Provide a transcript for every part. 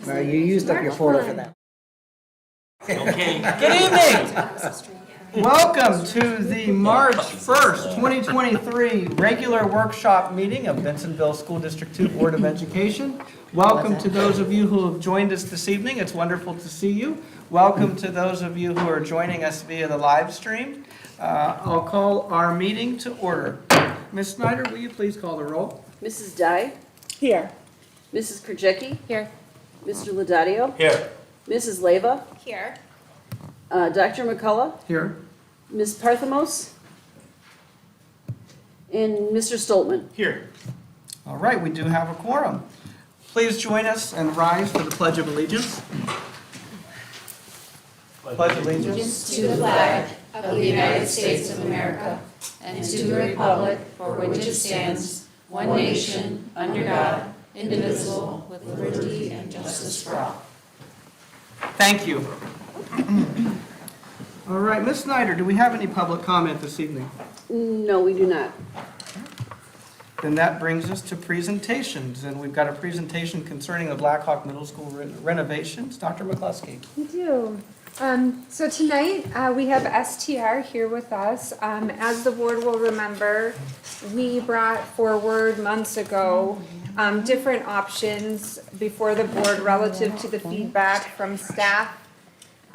No, you used up your quota for that. Okay, good evening. Welcome to the March 1st, 2023 regular workshop meeting of Bensenville School District 2 Board of Education. Welcome to those of you who have joined us this evening. It's wonderful to see you. Welcome to those of you who are joining us via the live stream. I'll call our meeting to order. Ms. Snyder, will you please call the roll? Mrs. Dye? Here. Mrs. Krajewski? Here. Mr. Laudadio? Here. Mrs. Leyva? Here. Dr. McCullough? Here. Ms. Parthamos? And Mr. Stoltman? Here. All right, we do have a quorum. Please join us and rise for the Pledge of Allegiance. Pledge allegiance To the flag of the United States of America and to the republic for which it stands, one nation, under God, indivisible, with liberty and justice for all. Thank you. All right, Ms. Snyder, do we have any public comment this evening? No, we do not. Then that brings us to presentations, and we've got a presentation concerning the Blackhawk Middle School renovations. Dr. McCluskey. We do. So tonight we have STR here with us. As the board will remember, we brought forward months ago different options before the board relative to the feedback from staff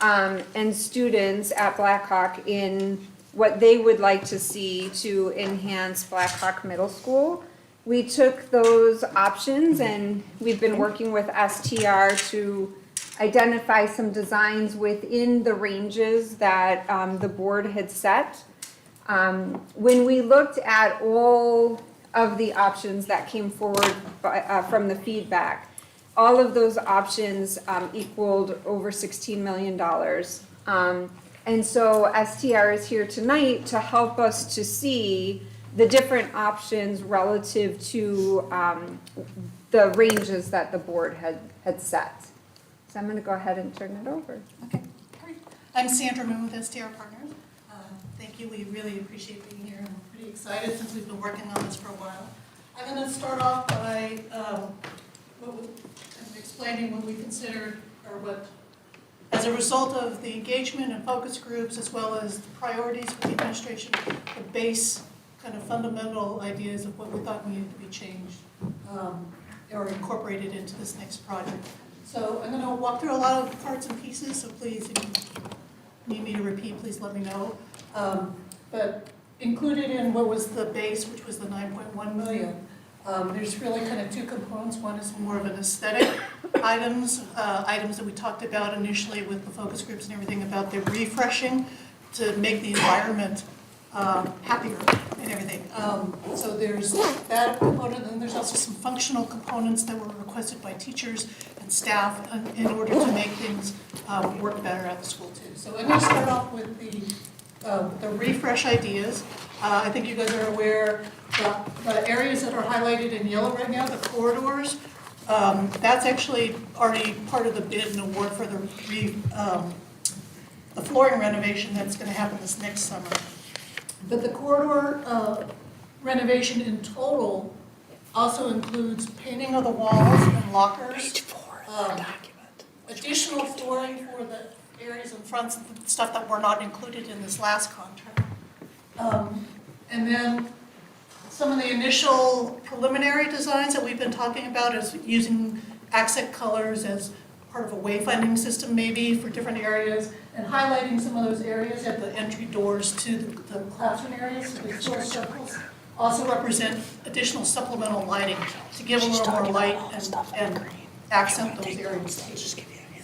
and students at Blackhawk in what they would like to see to enhance Blackhawk Middle School. We took those options and we've been working with STR to identify some designs within the ranges that the board had set. When we looked at all of the options that came forward from the feedback, all of those options equaled over $16 million. And so STR is here tonight to help us to see the different options relative to the ranges that the board had set. So I'm going to go ahead and turn it over. Okay, great. I'm Sandra Moon with STR Partners. Thank you. We really appreciate being here. I'm pretty excited since we've been working on this for a while. I'm going to start off by explaining what we considered, or what, as a result of the engagement and focus groups, as well as the priorities for the administration, the base kind of fundamental ideas of what we thought needed to be changed or incorporated into this next project. So I'm going to walk through a lot of parts and pieces, so please, if you need me to repeat, please let me know. But included in what was the base, which was the 9.1 million, there's really kind of two components. One is more of an aesthetic items that we talked about initially with the focus groups and everything about the refreshing to make the environment happier and everything. So there's that component, and there's also some functional components that were requested by teachers and staff in order to make things work better at the school too. So I'm going to start off with the refresh ideas. I think you guys are aware the areas that are highlighted in yellow right now, the corridors, that's actually already part of the bid and award for the flooring renovation that's going to happen this next summer. But the corridor renovation in total also includes painting of the walls and lockers, additional flooring for the areas in front, stuff that were not included in this last contract. And then some of the initial preliminary designs that we've been talking about is using accent colors as part of a wayfinding system maybe for different areas, and highlighting some of those areas at the entry doors to the classroom areas. So these little circles also represent additional supplemental lighting to give a little more light and accent those areas.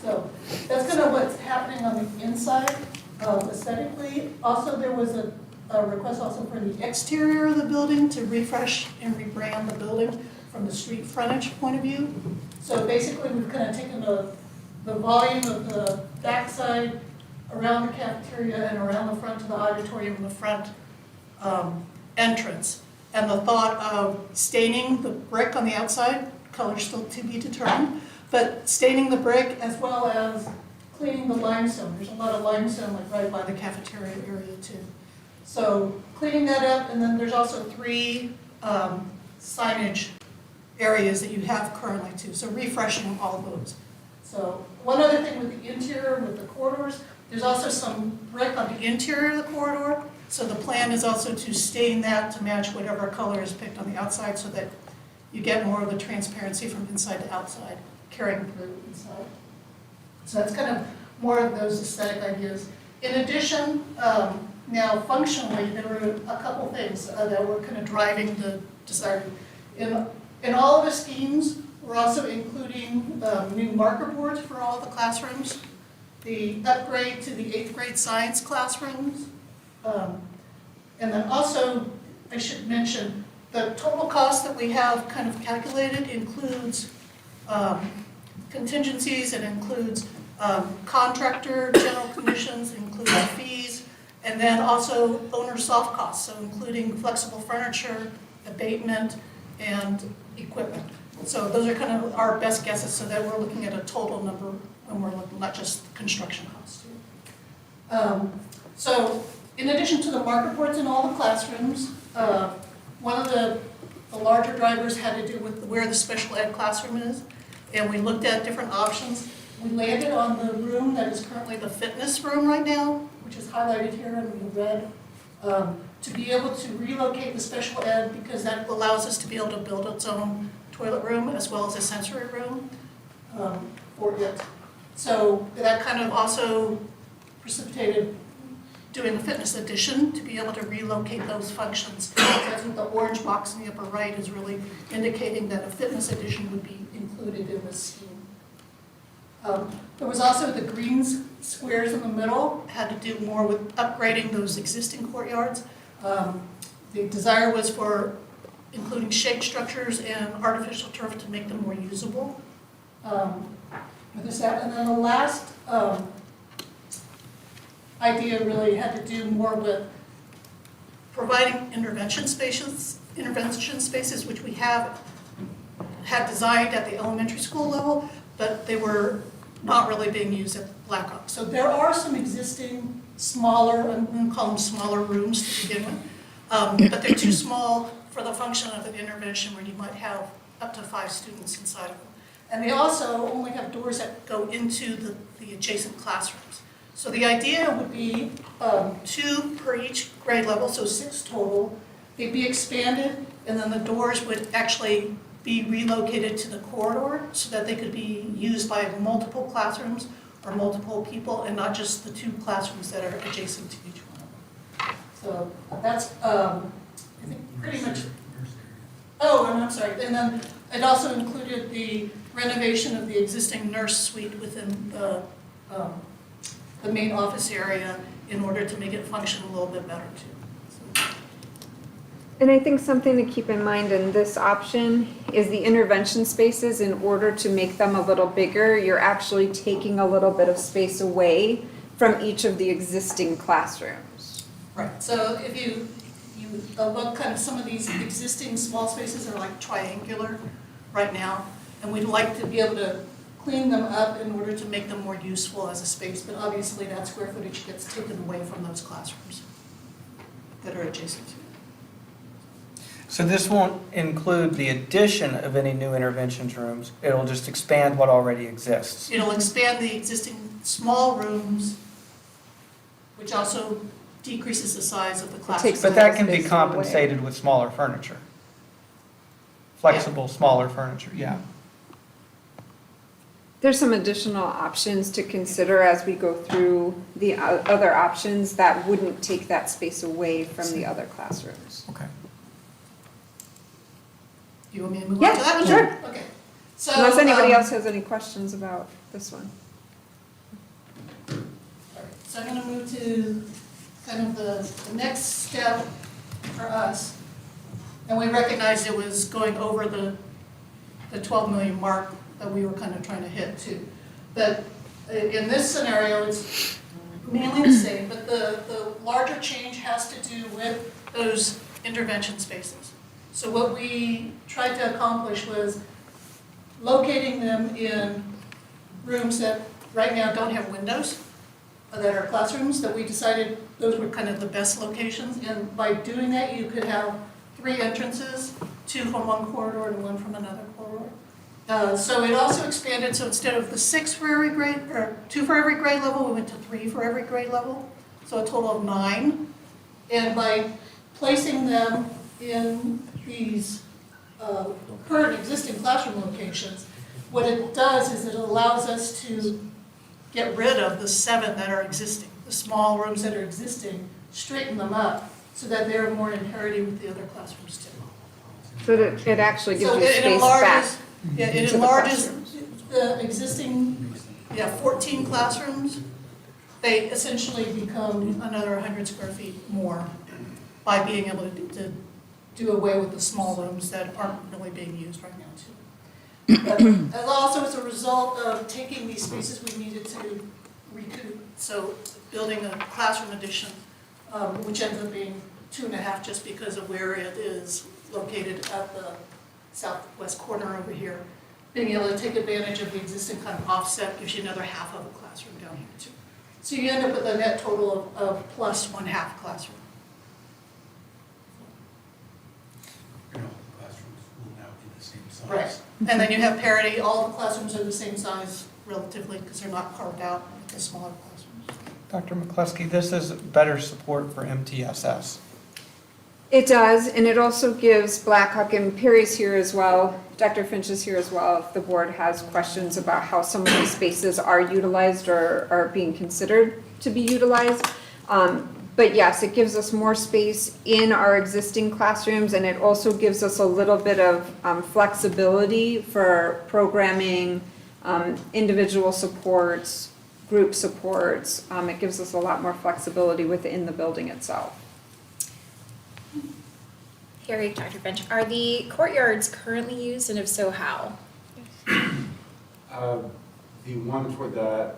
So that's kind of what's happening on the inside aesthetically. Also, there was a request also for the exterior of the building to refresh and rebrand the building from the street frontage point of view. So basically, we've kind of taken the volume of the backside around the cafeteria and around the front of the auditorium and the front entrance. And the thought of staining the brick on the outside, color still to be determined, but staining the brick as well as cleaning the limestone. There's a lot of limestone like right by the cafeteria area too. So cleaning that up, and then there's also 3 signage areas that you have currently too. So refreshing all of those. So one other thing with the interior, with the corridors, there's also some brick on the interior of the corridor. So the plan is also to stain that to match whatever color is picked on the outside so that you get more of the transparency from inside to outside, carrying through inside. So that's kind of more of those aesthetic ideas. In addition, now functionally, there were a couple things that were kind of driving the desire. In all of the schemes, we're also including new marker boards for all the classrooms, the upgrade to the 8th grade science classrooms, and then also, I should mention, the total cost that we have kind of calculated includes contingencies, it includes contractor general commissions, includes fees, and then also owner soft costs, so including flexible furniture, abatement, and equipment. So those are kind of our best guesses, so that we're looking at a total number when we're looking, not just construction costs. So in addition to the marker boards in all the classrooms, one of the larger drivers had to do with where the special ed classroom is, and we looked at different options. We landed on the room that is currently the fitness room right now, which is highlighted here in red, to be able to relocate the special ed because that allows us to be able to build its own toilet room as well as a sensory room for it. So that kind of also precipitated doing a fitness addition to be able to relocate those functions. That's what the orange box in the upper right is really indicating that a fitness addition would be included in this scheme. There was also the green squares in the middle, had to do more with upgrading those existing courtyards. The desire was for including shade structures and artificial turf to make them more usable. And then the last idea really had to do more with providing intervention spaces, which we had designed at the elementary school level, but they were not really being used at Blackhawk. So there are some existing smaller, I'm going to call them smaller rooms to begin with, but they're too small for the function of an intervention where you might have up to 5 students inside of them. And they also only have doors that go into the adjacent classrooms. So the idea would be 2 per each grade level, so 6 total. They'd be expanded, and then the doors would actually be relocated to the corridor so that they could be used by multiple classrooms or multiple people and not just the 2 classrooms that are adjacent to each one of them. So that's, I think, pretty much. Oh, and I'm sorry. And then it also included the renovation of the existing nurse suite within the main office area in order to make it function a little bit better too. And I think something to keep in mind in this option is the intervention spaces. In order to make them a little bigger, you're actually taking a little bit of space away from each of the existing classrooms. Right, so if you look kind of some of these existing small spaces are like triangular right now, and we'd like to be able to clean them up in order to make them more useful as a space, but obviously that square footage gets taken away from those classrooms that are adjacent to it. So this won't include the addition of any new interventions rooms, it'll just expand what already exists. It'll expand the existing small rooms, which also decreases the size of the classroom. But that can be compensated with smaller furniture. Flexible, smaller furniture, yeah. There's some additional options to consider as we go through the other options that wouldn't take that space away from the other classrooms. Okay. Do you want me to move on to that one? Sure. Okay. So, Unless anybody else has any questions about this one. all right. So I'm going to move to kind of the next step for us. And we recognized it was going over the 12 million mark that we were kind of trying to hit too. But in this scenario, it's mainly the same, but the larger change has to do with those intervention spaces. So what we tried to accomplish was locating them in rooms that right now don't have windows, that are classrooms, that we decided those were kind of the best locations. And by doing that, you could have 3 entrances, 2 from one corridor and 1 from another corridor. So it also expanded, so instead of the 6 for every grade, or 2 for every grade level, we went to 3 for every grade level, so a total of 9. And by placing them in these current existing classroom locations, what it does is it allows us to get rid of the 7 that are existing, the small rooms that are existing, straighten them up so that they're more in parity with the other classrooms too. So that it actually gives So you it space back. enlarges, yeah, it to the enlarges classrooms. the existing, 14 classrooms. They essentially become another 100 square feet more by being able to do away with the small rooms that aren't really being used right now too. But as also as a result of taking these spaces we needed to recoup, so building a classroom addition, which ends up being 2.5 just because of where it is located at the southwest corner over here. Being able to take advantage of the existing kind of offset gives you another half of a classroom down here too. So you end up with a net total of plus 1/2 classroom. Classrooms will now be the same size. Right. And then you have parity, all the classrooms are the same size relatively because they're not carved out with the smaller classrooms. Dr. McCluskey, this is better support for MTSS. It does, and it also gives Blackhawk, and Perry's here as well, Dr. Finch is here as well, if the board has questions about how some of these spaces are utilized or are being considered to be utilized. But yes, it gives us more space in our existing classrooms, and it also gives us a little bit of flexibility for programming, individual supports, group supports. It gives us a lot more flexibility within the building itself. Harry, Dr. Finch, are the courtyards currently used, and if so, how? The one toward the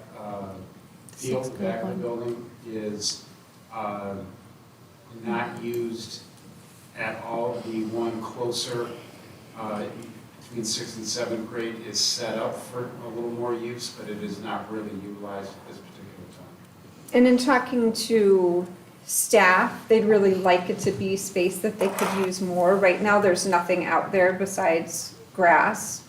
field, the back of the building, is not used at all. The one closer, between 6th and 7th grade, is set up for a little more use, but it is not really utilized at this particular time. And in talking to staff, they'd really like it to be space that they could use more. Right now, there's nothing out there besides grass.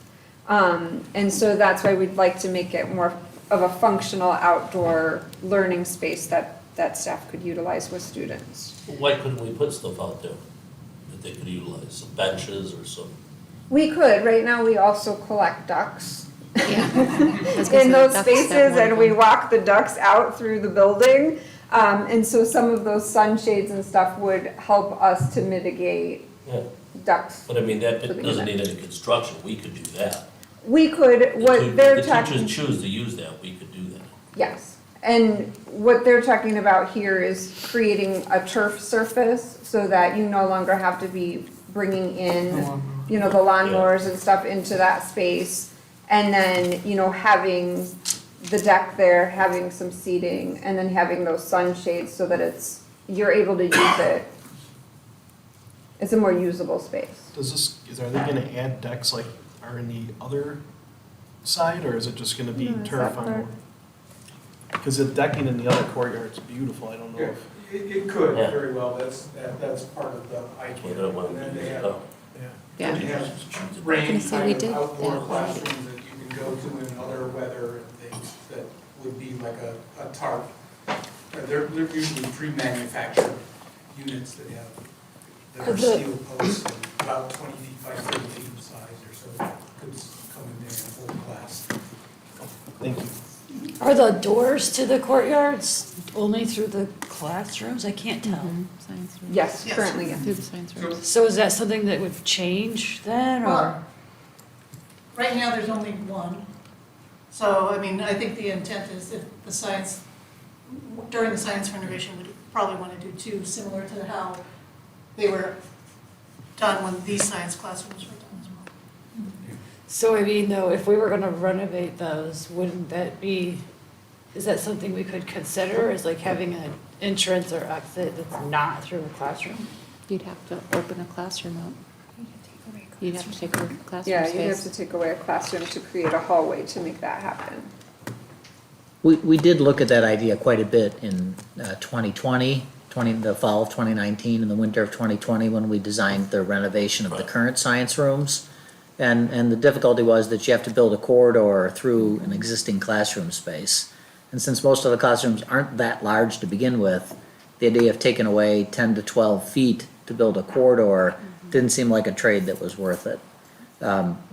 And so that's why we'd like to make it more of a functional outdoor learning space that staff could utilize with students. Why couldn't we put stuff out there that they could utilize, some benches or some? We could, right now, we also collect ducks Yeah. in those spaces, and we walk the ducks out through the building. And so some of those sunshades and stuff would help us to mitigate Yeah, ducks. but I mean, that Living in doesn't it. need any construction, we could do that. We could, If what they're the talking. teachers choose to use that, we could do that. Yes, and what they're talking about here is creating a turf surface so that you no longer have to be bringing in, the lawnmowers and stuff into that space. And then, having the deck there, having some seating, and then having those sunshades so that you're able to use it. It's a more usable space. Are they gonna add decks like are in the other side, or is it just gonna be No, it's turf that on part. one? Because the decking in the other courtyard's beautiful, I don't know if, It could Yeah. very well, that's part of the We don't want And then to they use it have, up. Yeah. you have Choose it. rain say we kind of did outdoor that already. classrooms that you can go to in other weather and things that would be like a tarp. They're usually pre-manufactured units that are steel posts and about 20 feet by 30 feet in size or so. Could come in there and hold class. thank you. Are the doors to the courtyards only through the classrooms? I can't tell. Science room. Yes, Yes. currently, yes. Through the science room. So is that something that would change then, or? Well, right now, there's only one. So, I think the intent is if the science, during the science renovation, we'd probably want to do 2, similar to how they were done when these science classrooms were done as well. So though, if we were gonna renovate those, wouldn't that be, is that something we could consider as like having an entrance or exit that's not through a classroom? You'd have to open a classroom up. You'd have to take away classroom Yeah, space. you'd have to take away a classroom to create a hallway to make that happen. We did look at that idea quite a bit in 2020, the fall of 2019 and the winter of 2020 when we designed the renovation of the Right. current science rooms. And the difficulty was that you have to build a corridor through an existing classroom space. And since most of the classrooms aren't that large to begin with, the idea of taking away 10 to 12 feet to build a corridor didn't seem like a trade that was worth it.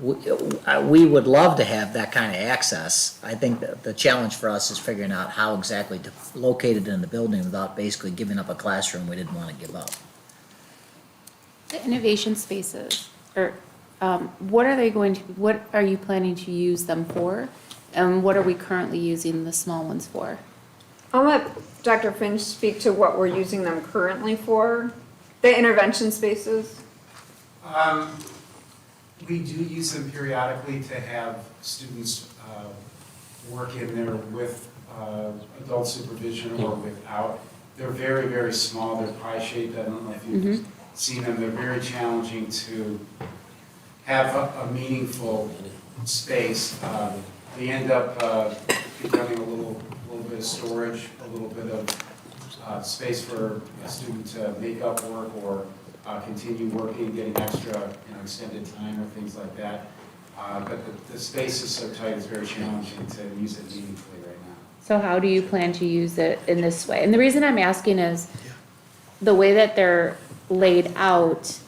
We would love to have that kind of access. I think that the challenge for us is figuring out how exactly to locate it in the building without basically giving up a classroom we didn't want to give up. The innovation spaces, or what are they going to, what are you planning to use them for? And what are we currently using the small ones for? I'll let Dr. Finch speak to what we're using them currently for, the intervention spaces. We do use them periodically to have students work in there with adult supervision or without. They're very, very small, they're pie-shaped, I don't know if you've seen them, they're very challenging to have a meaningful space. They end up becoming a little bit of storage, a little bit of space for a student to make up work or continue working, getting extra, extended time or things like that. But the space is so tight, it's very challenging to use it meaningfully right now. So how do you plan to use it in this way? And the reason I'm asking is the way that they're laid out,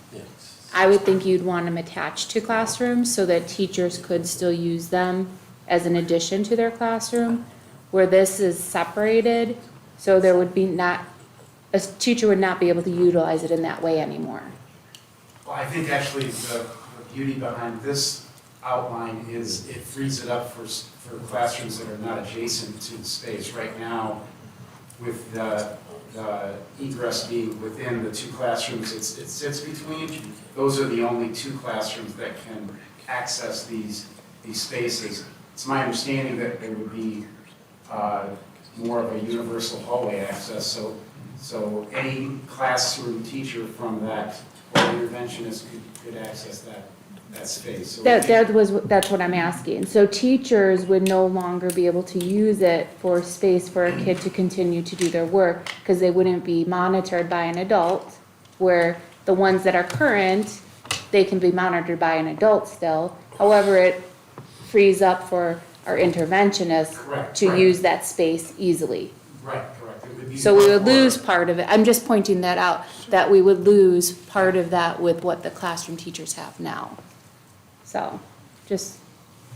I would think you'd want them attached to classrooms so that teachers could still use them as an addition to their classroom, where this is separated, so there would be not, a teacher would not be able to utilize it in that way anymore. Well, I think actually the beauty behind this outline is it frees it up for classrooms that are not adjacent to the space. Right now, with the egress being within the two classrooms it sits between, those are the only two classrooms that can access these spaces. It's my understanding that there would be more of a universal hallway access, so any classroom teacher from that or interventionist could access that space. So That's what I'm asking. So teachers would no longer be able to use it for space for a kid to continue to do their work because they wouldn't be monitored by an adult, where the ones that are current, they can be monitored by an adult still. However, it frees up for our interventionists to use that space easily. Right, correct. It would be So we would lose part of it. I'm just pointing that out, that we would lose part of that with what the classroom teachers have now. So, just,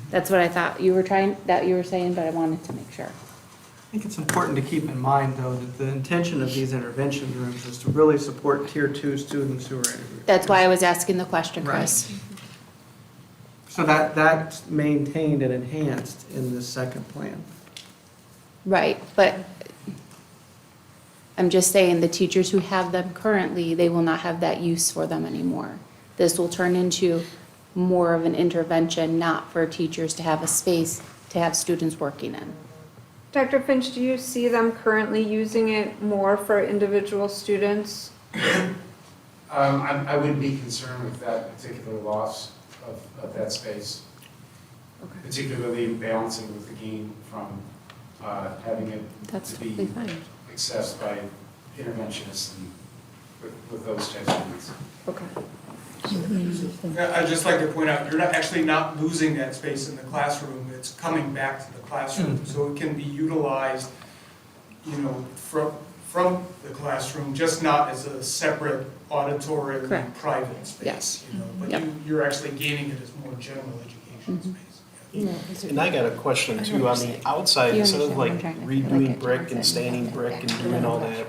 that's what I thought you were saying, but I wanted to make sure. I think it's important to keep in mind, though, that the intention of these intervention rooms is to really support Tier 2 students who are in. That's why I was asking the question, Chris. So that's maintained and enhanced in this second plan. Right, but I'm just saying the teachers who have them currently, they will not have that use for them anymore. This will turn into more of an intervention, not for teachers to have a space to have students working in. Dr. Finch, do you see them currently using it more for individual students? I wouldn't be concerned with that particular loss of that space, particularly balancing with the gain from having it to be accessed by interventionists and with those types of needs. Okay. I'd just like to point out, you're not losing that space in the classroom, it's coming back to the classroom, so it can be utilized, from the classroom, just not as a separate auditorium and private space, Yes. But you're actually gaining it as more general education space. And I got a question too, on the outside, instead of like redoing brick and staining brick and doing all that,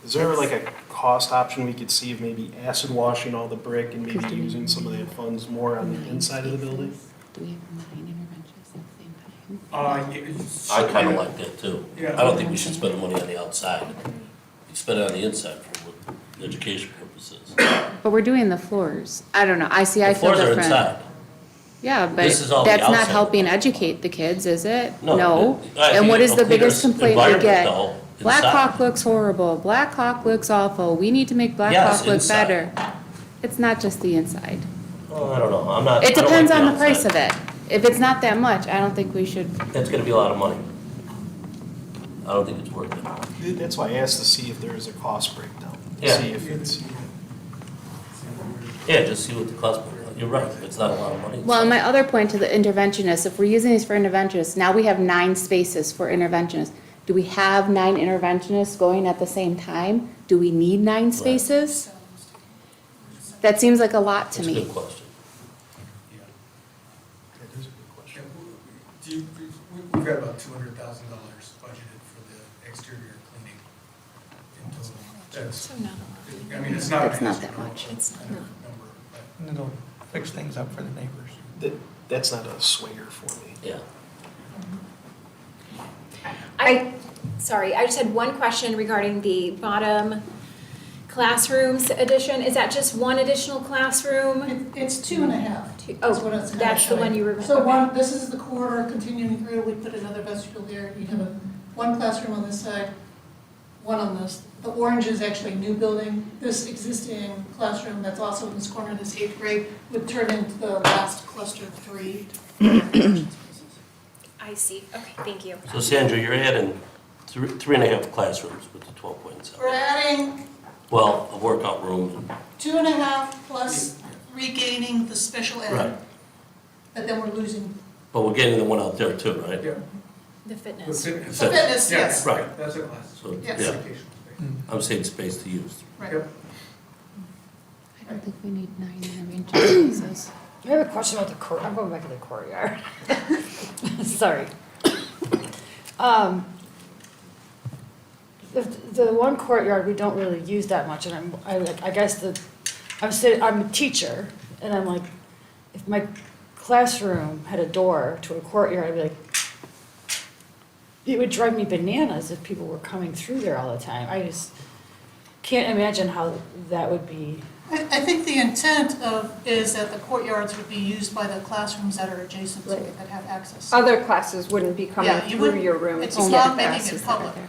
is there like a cost option we could see of maybe acid washing all the brick and maybe using some of the funds more on the inside of the building? Do we have 9 interventions at the same time? I kinda like that too. Yeah. I don't think we should spend the money on the outside. We spend it on the inside for education purposes. But we're doing the floors. I don't know, I The feel floors are different. inside. Yeah, but This is all the that's not outside. helping educate the kids, is it? No. I And think what is a the biggest cleaner complaint we environment, get? though, Black inside. Hawk looks horrible, Black Hawk looks awful, we need to make Black Yes, Hawk look inside. better. It's not just the inside. Oh, I don't know, I'm not. It depends on the outside. price of it. If it's not that much, I don't think we should. That's gonna be a lot of money. I don't think it's worth it. That's why I asked to see if there is a cost breakdown. Yeah. See if it's, Yeah, just see what the cost would be like. you're right, it's not a lot of money. Well, and my other point to the interventionists, if we're using these for interventionists, now we have 9 spaces for interventionists. Do we have 9 interventionists going at the same time? Do we need 9 spaces? That seems like a lot to That's a me. good question. That is a good question. We've got about $200,000 budgeted for the exterior cleaning in total. That's, So not a lot. I mean, it's not It's an not that astronomical It's not. number, but. And it'll fix things up for the neighbors. That's not a swinger for me. Yeah. Sorry, I just had one question regarding the bottom classrooms addition. Is that just one additional classroom? It's 2.5. Oh, That's what it's that's the one you were. So one, this is the corridor continuing through, we put another vestibule here, you have one classroom on this side, one on this. The orange is actually a new building. This existing classroom that's also in this corner, this 8th grade, would turn into the last cluster 3. I see. Okay, thank you. So Sandra, you're adding 3.5 classrooms with the 12.7. We're adding Well, a workout room, 2.5 plus regaining the special ed. right, But then we're losing, but we're getting the one out there too, right? Yeah. The The fitness. fitness. The fitness, Yeah, yes. Right. That's a class. So, Yes. yeah, Educational space. I'm saying space to use. right. Yep. I don't think we need 9 intervention spaces. I have a question about the court, I'm going back to the courtyard. Sorry. The one courtyard, we don't really use that much, and I guess I'm a teacher, and I'm like, if my classroom had a door to a courtyard, I'd be like, it would drive me bananas if people were coming through there all the time. I just can't imagine how that would be. I think the intent is that the courtyards would be used by the classrooms that are adjacent to it, that have access. Other classes wouldn't be coming Yeah, you through wouldn't- your room. it's to not get making classes it that are public. there.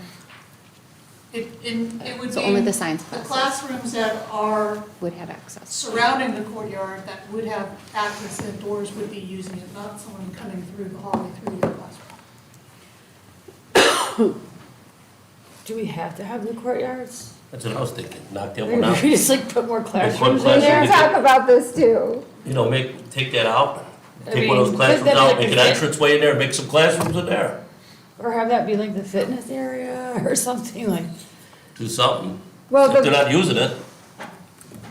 It would So only be the science the classes classrooms that are would have access. surrounding the courtyard that would have access and doors would be using it, not someone coming through the hallway through your classroom. Do we have to have the courtyards? That's what I was thinking, knock that Maybe one out. we just like put more classrooms in classroom. there? We talk about this too. You know, take that out, I take one of those mean, classrooms then out, like make the an fit- entranceway in there, make some classrooms in there. Or have that be like the fitness area or something like, Do something. Well, If they're not using it,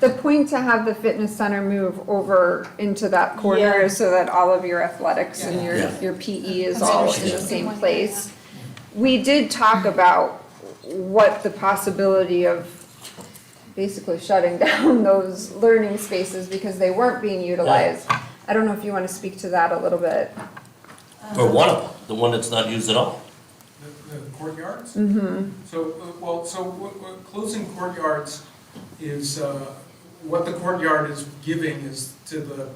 the point to have the fitness center move over into that corner Yeah. is so that all of your athletics and Yeah. your PE is That's all in interesting. the same place. We did talk about what the possibility of basically shutting down those learning spaces because they weren't being utilized. I don't know if you want to speak to that a little bit. or one of them, the one that's not used at all. The courtyards? Mm-hmm. So, closing courtyards is, what the courtyard is giving is to the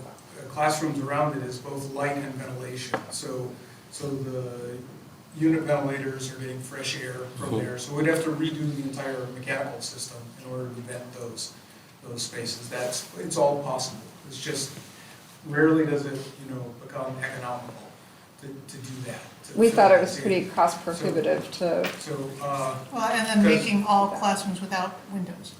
classrooms around it is both light and ventilation. So the unit ventilators are getting fresh air from there. So we'd have to redo the entire mechanical system in order to vent those spaces. It's all possible. It's just rarely does it, become economical to do that. to We fill thought it that was area. pretty cost prohibitive to, Well, and then making all classrooms without windows.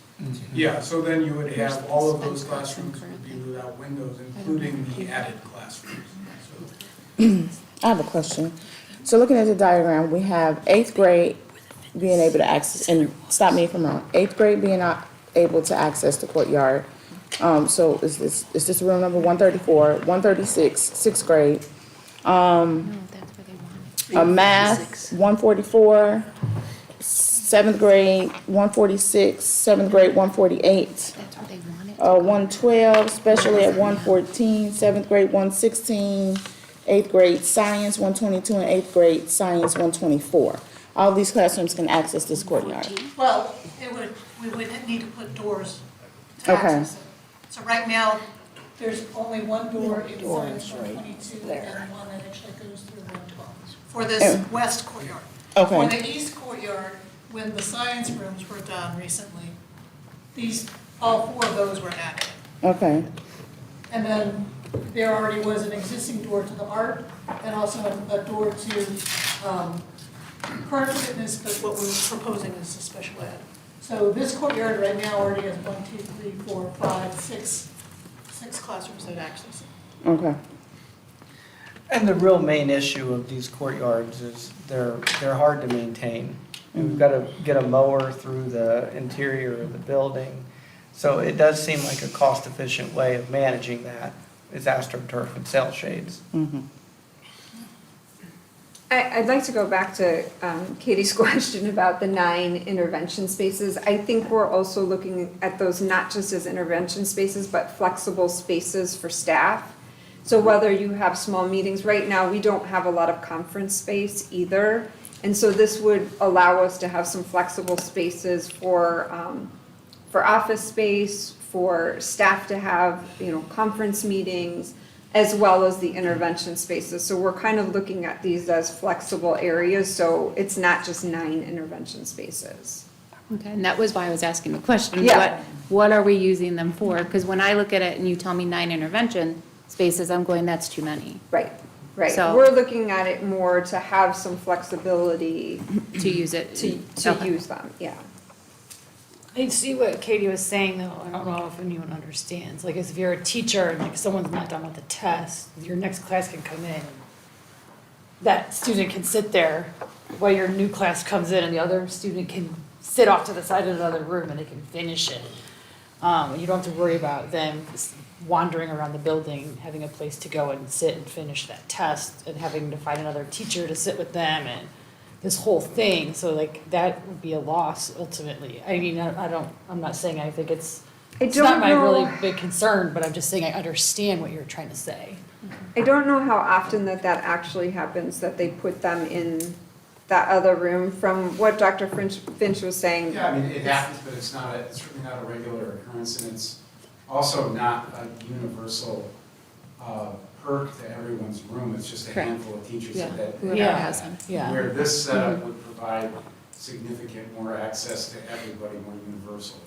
Yeah, so then you would have all of those classrooms would be without windows, including the added classrooms. So I have a question. So looking at the diagram, we have 8th grade being able to access, and stop me if I'm wrong, 8th grade being able to access the courtyard. So is this room number 134, 136, 6th grade? No, that's where they want it. Math, 144, 7th grade, 146, 7th grade, 148. That's where they want it. 112, special ed 114, 7th grade 116, 8th grade science 122, and 8th grade science 124. All these classrooms can access this courtyard. Well, we would need to put doors to Okay. access it. So right now, there's only one door in science 122 and one that actually goes through 112 for this west courtyard. Okay. For the east courtyard, when the science rooms were done recently, all 4 of those were added. Okay, And then there already was an existing door to the art and also a door to current fitness, but what we're proposing is the special ed. So this courtyard right now already has 1, 2, 3, 4, 5, 6 6 classrooms that access it. Okay. And the real main issue of these courtyards is they're hard to maintain. And we've got to get a mower through the interior of the building. So it does seem like a cost-efficient way of managing that is AstroTurf and sail shades. I'd like to go back to Katie's question about the 9 intervention spaces. I think we're also looking at those not just as intervention spaces, but flexible spaces for staff. So whether you have small meetings, right now, we don't have a lot of conference space either. And so this would allow us to have some flexible spaces for office space, for staff to have, conference meetings, as well as the intervention spaces. So we're kind of looking at these as flexible areas, so it's not just 9 intervention spaces. Okay, and that was why I was asking the question. Yeah. What are we using them for? Because when I look at it and you tell me 9 intervention spaces, I'm going, that's too many. Right. So- We're looking at it more to have some flexibility To use it. to Okay. use them, yeah. I see what Katie was saying though, I don't know if anyone understands, like if you're a teacher and like someone's not done with the test, your next class can come in. That student can sit there while your new class comes in and the other student can sit off to the side of another room and they can finish it. You don't have to worry about them wandering around the building, having a place to go and sit and finish that test and having to find another teacher to sit with them and this whole thing, so like that would be a loss ultimately. I mean, I'm not saying I think it's not don't my know- really big concern, but I'm just saying I understand what you're trying to say. I don't know how often that actually happens, that they put them in that other room. From what Dr. Finch was saying. Yeah, I mean, it happens, but it's certainly not a regular occurrence, and it's also not a universal perk to everyone's room. It's just a Correct. handful of teachers Yeah. that Whoever Yeah. has them. Yeah. Where this setup would provide significant more access to everybody more universally.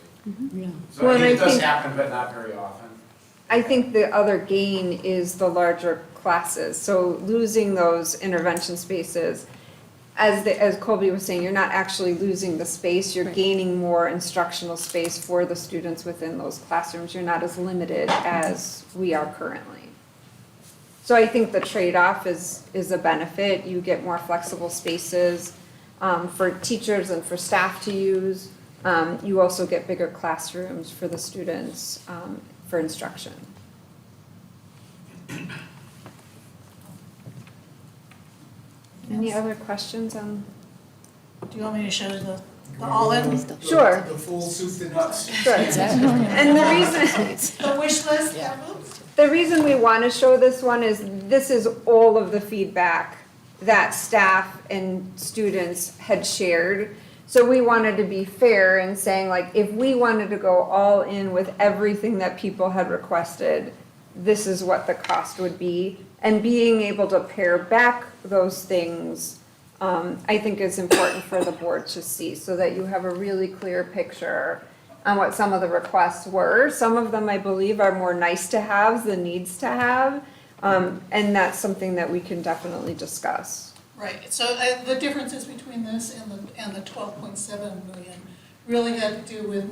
Yeah. So Well, I think and it I does think- happen, but not very often. I think the other gain is the larger classes. So losing those intervention spaces, as Colby was saying, you're not actually losing the space, you're gaining more instructional space for the students within those classrooms. You're not as limited as we are currently. So I think the trade-off is a benefit. You get more flexible spaces for teachers and for staff to use. You also get bigger classrooms for the students for instruction. Any other questions on? Do you want me to show the all-in? Sure. The full soup to nuts. Sure. And the reason, The wish list? the reason we want to show this one is this is all of the feedback that staff and students had shared. So we wanted to be fair in saying, like, if we wanted to go all in with everything that people had requested, this is what the cost would be. And being able to pare back those things, I think is important for the board to see, so that you have a really clear picture on what some of the requests were. Some of them, I believe, are more nice to haves than needs to have. And that's something that we can definitely discuss. Right, so the differences between this and the 12.7 million really had to do with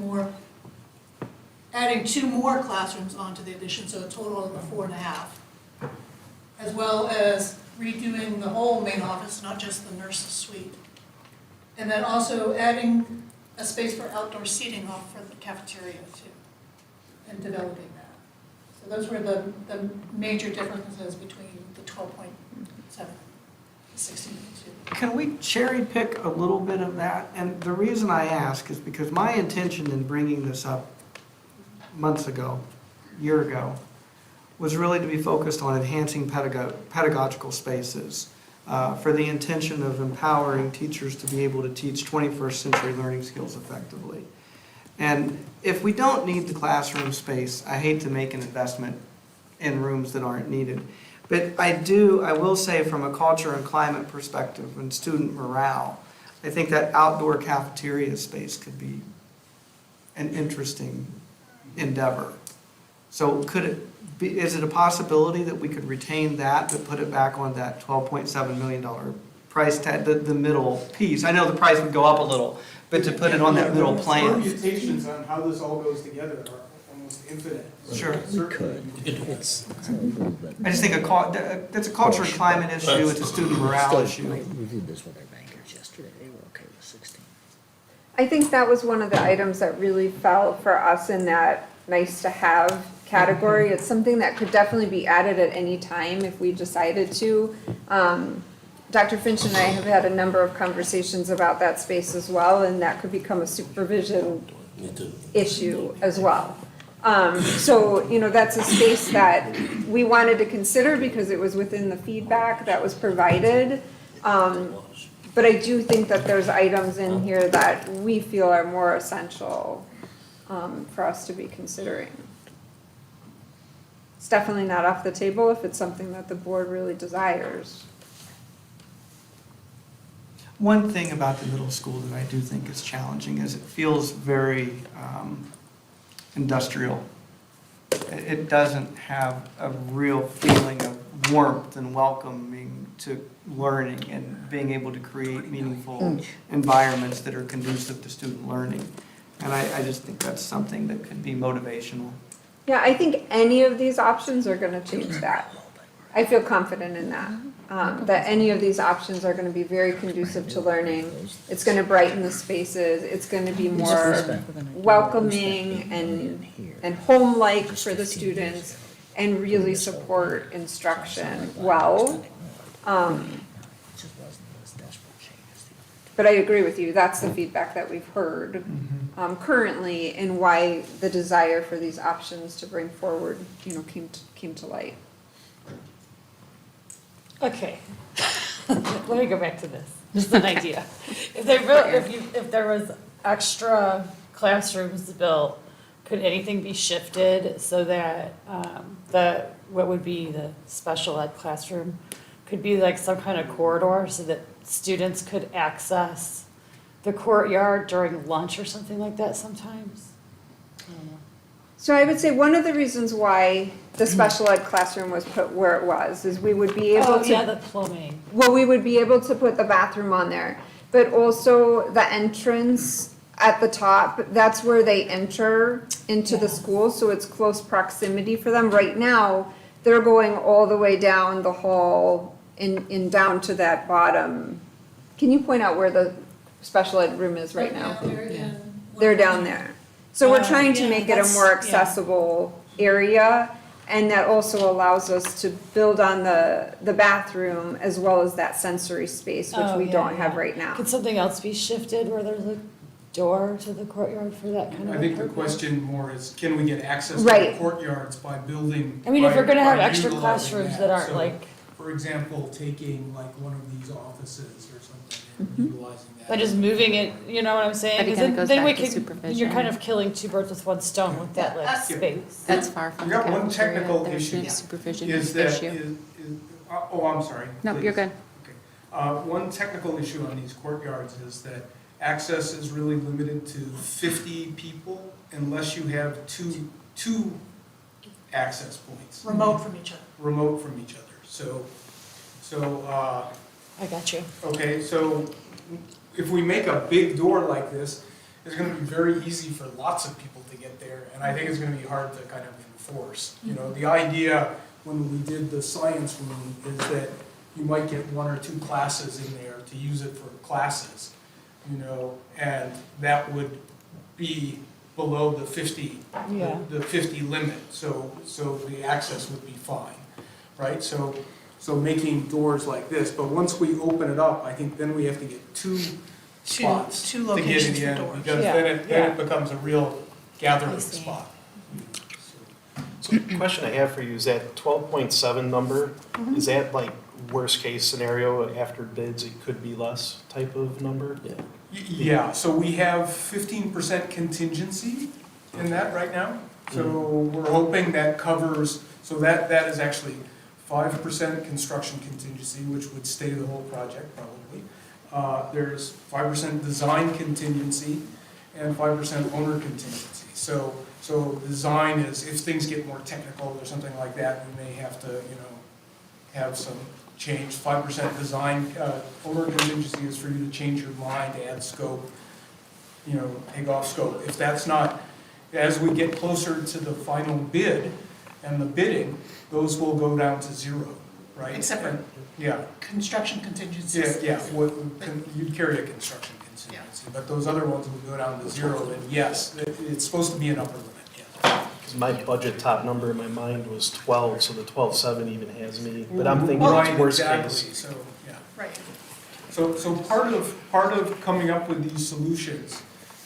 adding 2 more classrooms onto the addition, so a total of 4.5. As well as redoing the whole main office, not just the nurse's suite. And then also adding a space for outdoor seating off for the cafeteria too, and developing that. So those were the major differences between the 12.7 and 16.2. Can we cherry pick a little bit of that? And the reason I ask is because my intention in bringing this up months ago, year ago, was really to be focused on enhancing pedagogical spaces for the intention of empowering teachers to be able to teach 21st century learning skills effectively. And if we don't need the classroom space, I hate to make an investment in rooms that aren't needed. But I will say from a culture and climate perspective and student morale, I think that outdoor cafeteria space could be an interesting endeavor. So is it a possibility that we could retain that, but put it back on that $12.7 million price tag, the middle piece? I know the price would go up a little, but to put it on that middle plan. The permutations on how this all goes together are almost infinite. Sure. Certainly. It's a little bit. I just think that's a culture and climate issue, it's a student morale Still, issue. I reviewed this with our bankers yesterday, they were okay with 16. I think that was one of the items that really fell for us in that nice to have category. It's something that could definitely be added at any time if we decided to. Dr. Finch and I have had a number of conversations about that space as well, and that could become a supervision Me too. issue as well. So, you know, that's a space that we wanted to consider because it was within the feedback that was provided. But I do think that there's items in here that we feel are more essential for us to be considering. It's definitely not off the table if it's something that the board really desires. One thing about the middle school that I do think is challenging is it feels very industrial. It doesn't have a real feeling of warmth and welcoming to learning and being able to create meaningful environments that are conducive to student learning. And I just think that's something that could be motivational. Yeah, I think any of these options are gonna change that. I feel confident in that. That any of these options are gonna be very conducive to learning. It's gonna brighten the spaces, it's gonna be more welcoming and home-like for the students and really support instruction well. But I agree with you, that's the feedback that we've heard currently and why the desire for these options to bring forward, you know, came to light. Okay, let me go back to this, just an idea. If there was extra classrooms built, could anything be shifted so that, what would be the special ed classroom could be like some kind of corridor so that students could access the courtyard during lunch or something like that sometimes? I don't know. So I would say one of the reasons why the special ed classroom was put where it was is we would be able Oh, to. yeah, the plumbing. Well, we would be able to put the bathroom on there, but also the entrance at the top, that's where they enter into the school, so it's close proximity for them. Right now, they're going all the way down the hall in down to that bottom. Can you point out where the special ed room is right now? They're down there. So we're trying to make it a more accessible area, and that also allows us to build on the bathroom as well as that sensory space, which Oh, we yeah, don't have yeah. right now. Could something else be shifted where there's a door to the courtyard for that kind of I a think the purpose? question more is, can we get access to Right. the courtyards by building? I mean, if by- we're gonna have by extra utilizing classrooms that aren't So, like, For example, taking like one of these offices or something and utilizing that. by just moving it, you know what I'm saying? But it 'Cause kinda then- goes then we back to could- supervision. You're kind of killing two birds with one stone with that like That's- space. That's far from We the got one cafeteria. technical There's issue no supervision Is that, issue. oh, I'm sorry. No, you're please. good. One technical issue on these courtyards is that access is really limited to 50 people unless you have two access points, Remote from each other. remote from each other. I got you. Okay, so if we make a big door like this, it's gonna be very easy for lots of people to get there, and I think it's gonna be hard to kind of enforce. You know, the idea when we did the science room is that you might get one or two classes in there to use it for classes, you know, and that would be below the 50, Yeah. the 50 limit, so the access would be fine, right? So making doors like this, but once we open it up, I think then we have to get two spots Two to get locations it for in, doors. because Yeah, then it becomes a real gathering I see. spot. So the question I have for you is that 12.7 number, Mm-hmm. is that like worst case scenario after bids, it could be less type of number? Yeah. Yeah, so we have 15% contingency in that right now. So we're hoping that covers, so that is actually 5% construction contingency, which would stay the whole project probably. There's 5% design contingency and 5% owner contingency. So design is, if things get more technical or something like that, we may have to, you know, have some change. 5% design, owner contingency is for you to change your mind, add scope, you know, take off scope. If as we get closer to the final bid and the bidding, those will go down to zero, right? Except for Yeah, construction contingencies. you'd carry a construction contingency, but those other ones will go down to zero, and yes, it's supposed to be an upper limit, yeah. Because my budget top number in my mind was 12, so the 12.7 even has me, but I'm thinking Right, it's worst exactly. case. So, yeah. Right. So part of coming up with these solutions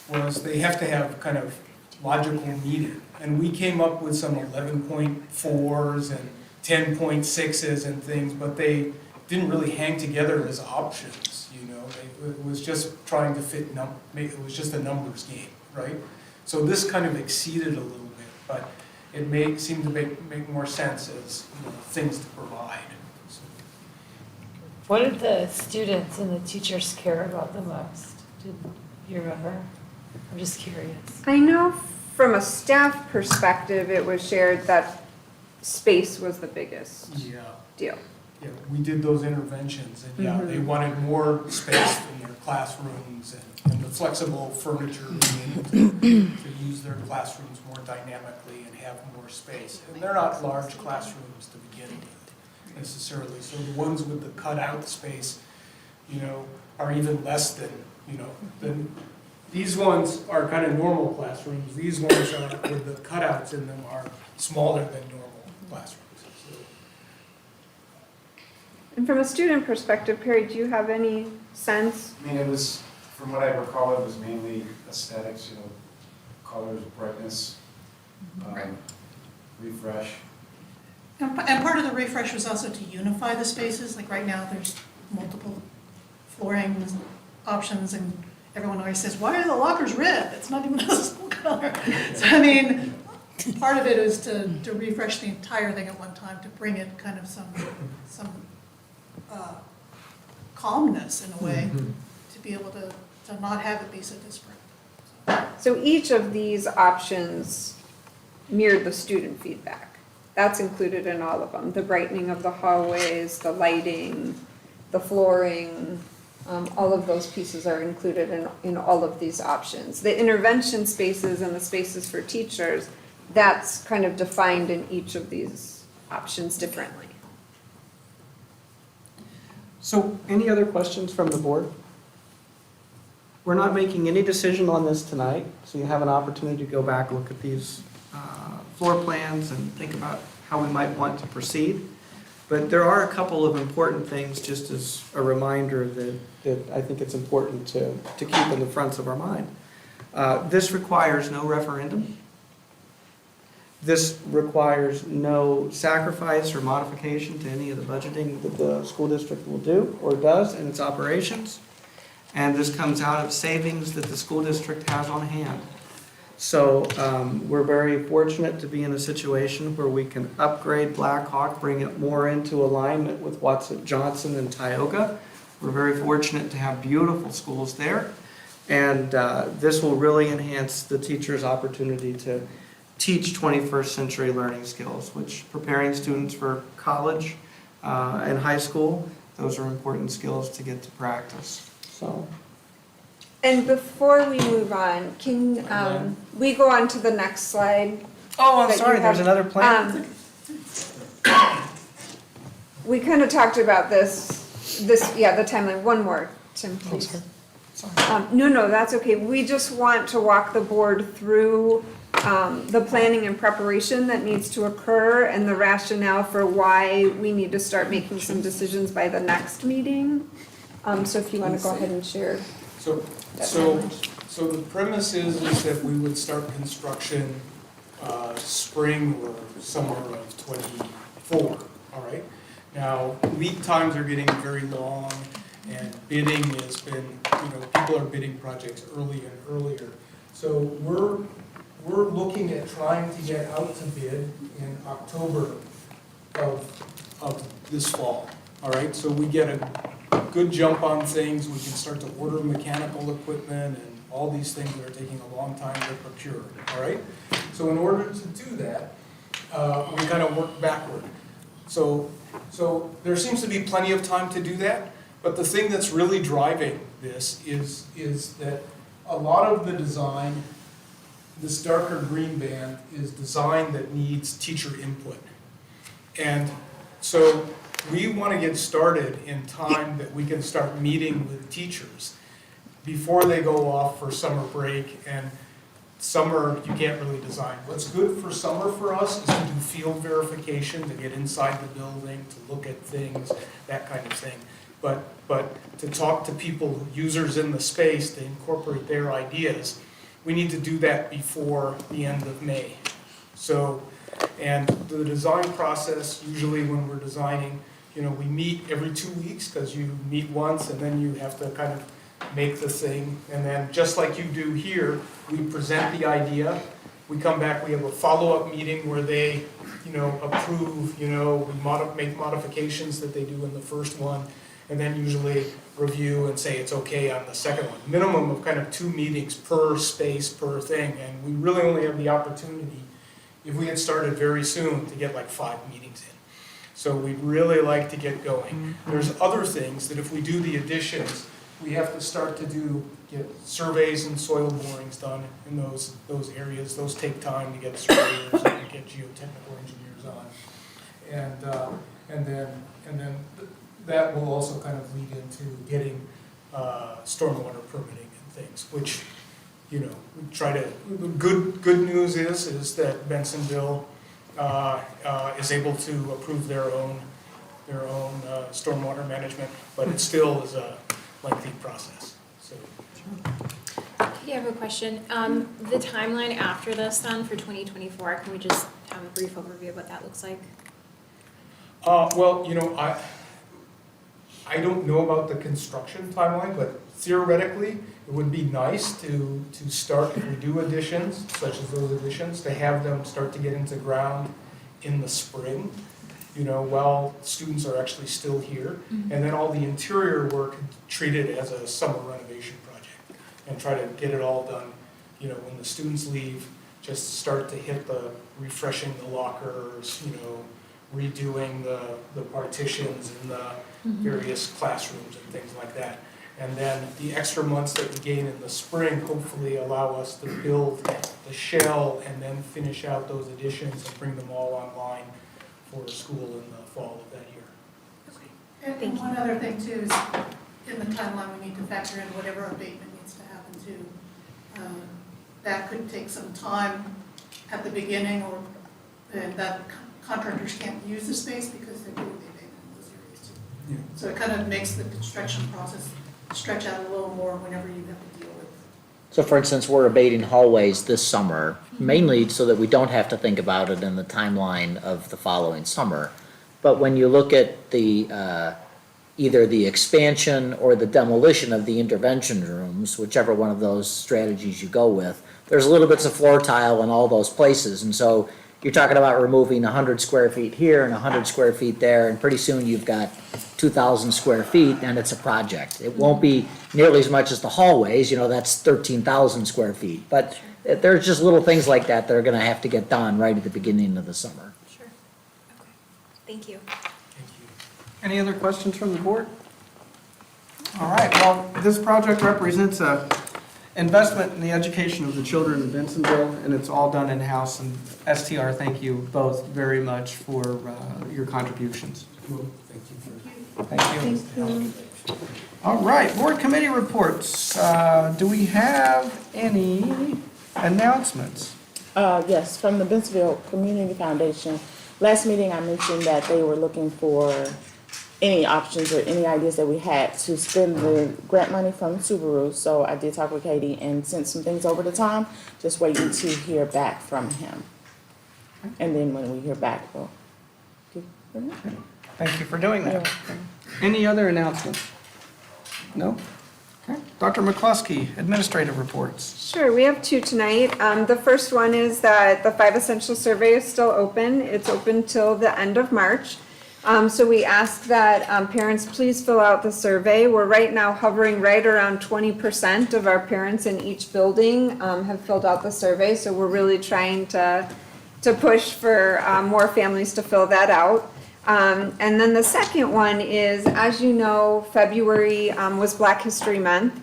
was they have to have kind of logical meaning. And we came up with some 11.4s and 10.6s and things, but they didn't really hang together as options, you know? It was just trying to fit, it was just a numbers game, right? So this kind of exceeded a little bit, but it seemed to make more sense as, you know, things to provide. So, What did the students and the teachers care about the most? Did you remember? I'm just curious. I know from a staff perspective, it was shared that space was the biggest yeah. deal. Yeah, we did those interventions, and yeah, they wanted more space in their classrooms and the flexible furniture, being able to use their classrooms more dynamically and have more space. And they're not large classrooms to begin with necessarily, so the ones with the cutout space, you know, are even less than, you know, than, these ones are kind of normal classrooms, these ones are, with the cutouts in them are smaller than normal classrooms. So, And from a student perspective, Perry, do you have any sense? I mean, it was, from what I recall, it was mainly aesthetics, you know, colors, brightness, refresh. And part of the refresh was also to unify the spaces, like right now, there's multiple flooring options, and everyone always says, why are the lockers red? It's not even a school color. So I mean, part of it is to refresh the entire thing at one time, to bring it kind of some calmness in a way, to be able to not have it be so disparate. So each of these options mirrored the student feedback. That's included in all of them, the brightening of the hallways, the lighting, the flooring, all of those pieces are included in all of these options. The intervention spaces and the spaces for teachers, that's kind of defined in each of these options differently. So any other questions from the board? We're not making any decision on this tonight, so you have an opportunity to go back, look at these floor plans and think about how we might want to proceed. But there are a couple of important things, just as a reminder that I think it's important to keep in the fronts of our mind. This requires no referendum. This requires no sacrifice or modification to any of the budgeting that the school district will do or does in its operations. And this comes out of savings that the school district has on hand. So we're very fortunate to be in a situation where we can upgrade Black Hawk, bring it more into alignment with what's at Johnson and Tioga. We're very fortunate to have beautiful schools there. And this will really enhance the teacher's opportunity to teach 21st century learning skills, which preparing students for college and high school, those are important skills to get to practice. So. And before we move on, can we go on to the next slide? Oh, I'm that you sorry, there's have? another plan? We kind of talked about this, yeah, the timeline. One more, Tim, please. No, that's okay. We just want to walk the board through the planning and preparation that needs to occur and the rationale for why we need to start making some decisions by the next meeting. So if you want to go ahead and share. So the premise is that we would start construction spring or summer of '24, all right? Now, lead times are getting very long, and bidding has been, you know, people are bidding projects early and earlier. So we're looking at trying to get out to bid in October of this fall, all right? So we get a good jump on things, we can start to order mechanical equipment and all these things that are taking a long time to procure, all right? So in order to do that, we kind of work backward. So there seems to be plenty of time to do that, but the thing that's really driving this is that a lot of the design this darker green band is design that needs teacher input. And so we want to get started in time that we can start meeting with teachers before they go off for summer break. And summer, you can't really design. What's good for summer for us is to do field verification, to get inside the building, to look at things, that kind of thing. But to talk to people, users in the space, to incorporate their ideas, we need to do that before the end of May. So, and the design process, usually when we're designing, you know, we meet every 2 weeks, because you meet once and then you have to kind of make the thing. And then just like you do here, we present the idea, we come back, we have a follow-up meeting where they, you know, approve, you know, we make modifications that they do in the first one, and then usually review and say it's okay on the second one. Minimum of kind of 2 meetings per space, per thing, and we really only have the opportunity, if we had started very soon, to get like 5 meetings in. So we'd really like to get going. There's other things that if we do the additions, we have to start to get surveys and soil borings done in those areas. Those take time to get surveyors and get geotechnical engineers on. And then that will also kind of lead into getting stormwater permitting and things, which, you know, we try to, the good news is that Bensonville is able to approve their own stormwater management, but it still is a lengthy process, so. I have a question. The timeline after this then for 2024, can we just have a brief overview of what that looks like? Well, you know, I don't know about the construction timeline, but theoretically, it would be nice to start, if we do additions, such as those additions, to have them start to get into ground in the spring, you know, while students are actually still here. And then all the interior work treated as a summer renovation project, and try to get it all done, you know, when the students leave, just start to hit the refreshing the lockers, you know, redoing the partitions in the various classrooms and things like that. And then the extra months that we gain in the spring hopefully allow us to build the shell and then finish out those additions and bring them all online for school in the fall of that year. And one other thing too is, in the timeline, we need to factor in whatever abatement needs to happen too. That could take some time at the beginning, or that contractors can't use the space because they're doing the abatement in those areas too. Yeah. So it kind of makes the construction process stretch out a little more whenever you have to deal with. So for instance, we're abating hallways this summer, mainly so that we don't have to think about it in the timeline of the following summer. But when you look at the, either the expansion or the demolition of the intervention rooms, whichever one of those strategies you go with, there's little bits of floor tile in all those places. And so you're talking about removing 100 square feet here and 100 square feet there, and pretty soon you've got 2,000 square feet, and it's a project. It won't be nearly as much as the hallways, you know, that's 13,000 square feet. But there's just little things like that that are gonna have to get done right at the beginning of the summer. Sure. Okay. Thank you. Any other questions from the board? All right, well, this project represents a investment in the education of the children of Bensonville, and it's all done in-house. And STR, thank you both very much for your contributions. Thank you. All right, board committee reports. Do we have any announcements? Yes, from the Bensonville Community Foundation. Last meeting, I mentioned that they were looking for any options or any ideas that we had to spend the grant money from Subaru. So I did talk with Katie and sent some things over to Tom, just waiting to hear back from him. And then when we hear back, we'll give it. Thank you for doing that. Any other announcements? No? Okay. Dr. McCluskey, administrative reports. Sure, we have 2 tonight. The first one is that the 5 Essential Survey is still open. It's open till the end of March. So we ask that parents please fill out the survey. We're right now hovering right around 20% of our parents in each building have filled out the survey. So we're really trying to push for more families to fill that out. And then the second one is, as you know, February was Black History Month.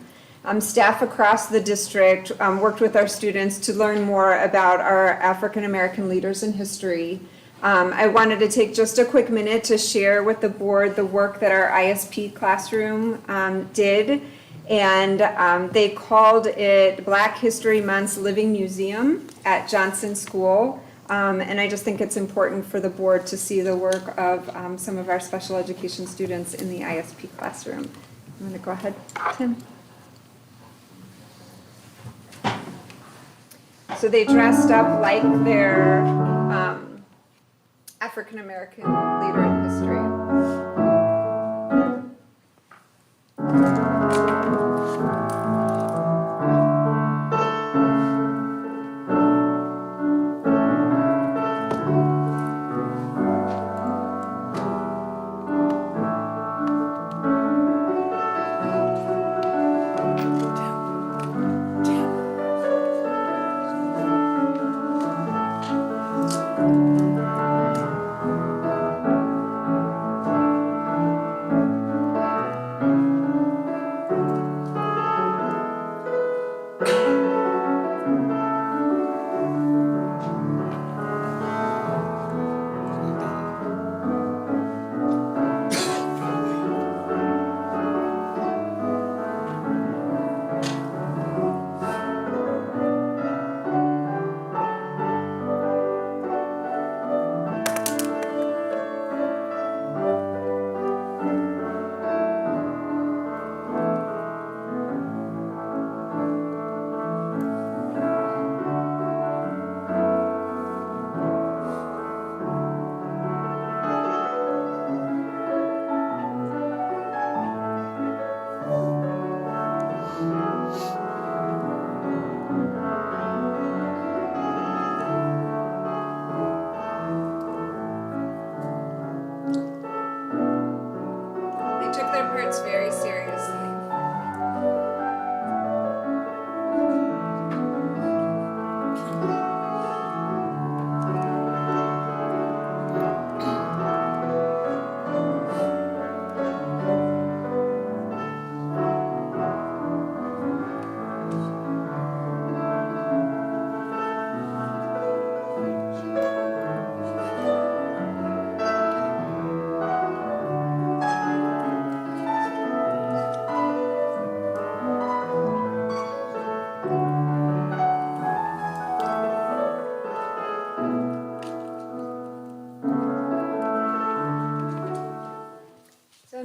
Staff across the district worked with our students to learn more about our African American leaders in history. I wanted to take just a quick minute to share with the board the work that our ISP classroom did. And they called it Black History Month's Living Museum at Johnson School. And I just think it's important for the board to see the work of some of our special education students in the ISP classroom. I'm going to go ahead, Tim. So they dressed up like their African American leader in history. Took their parts very seriously.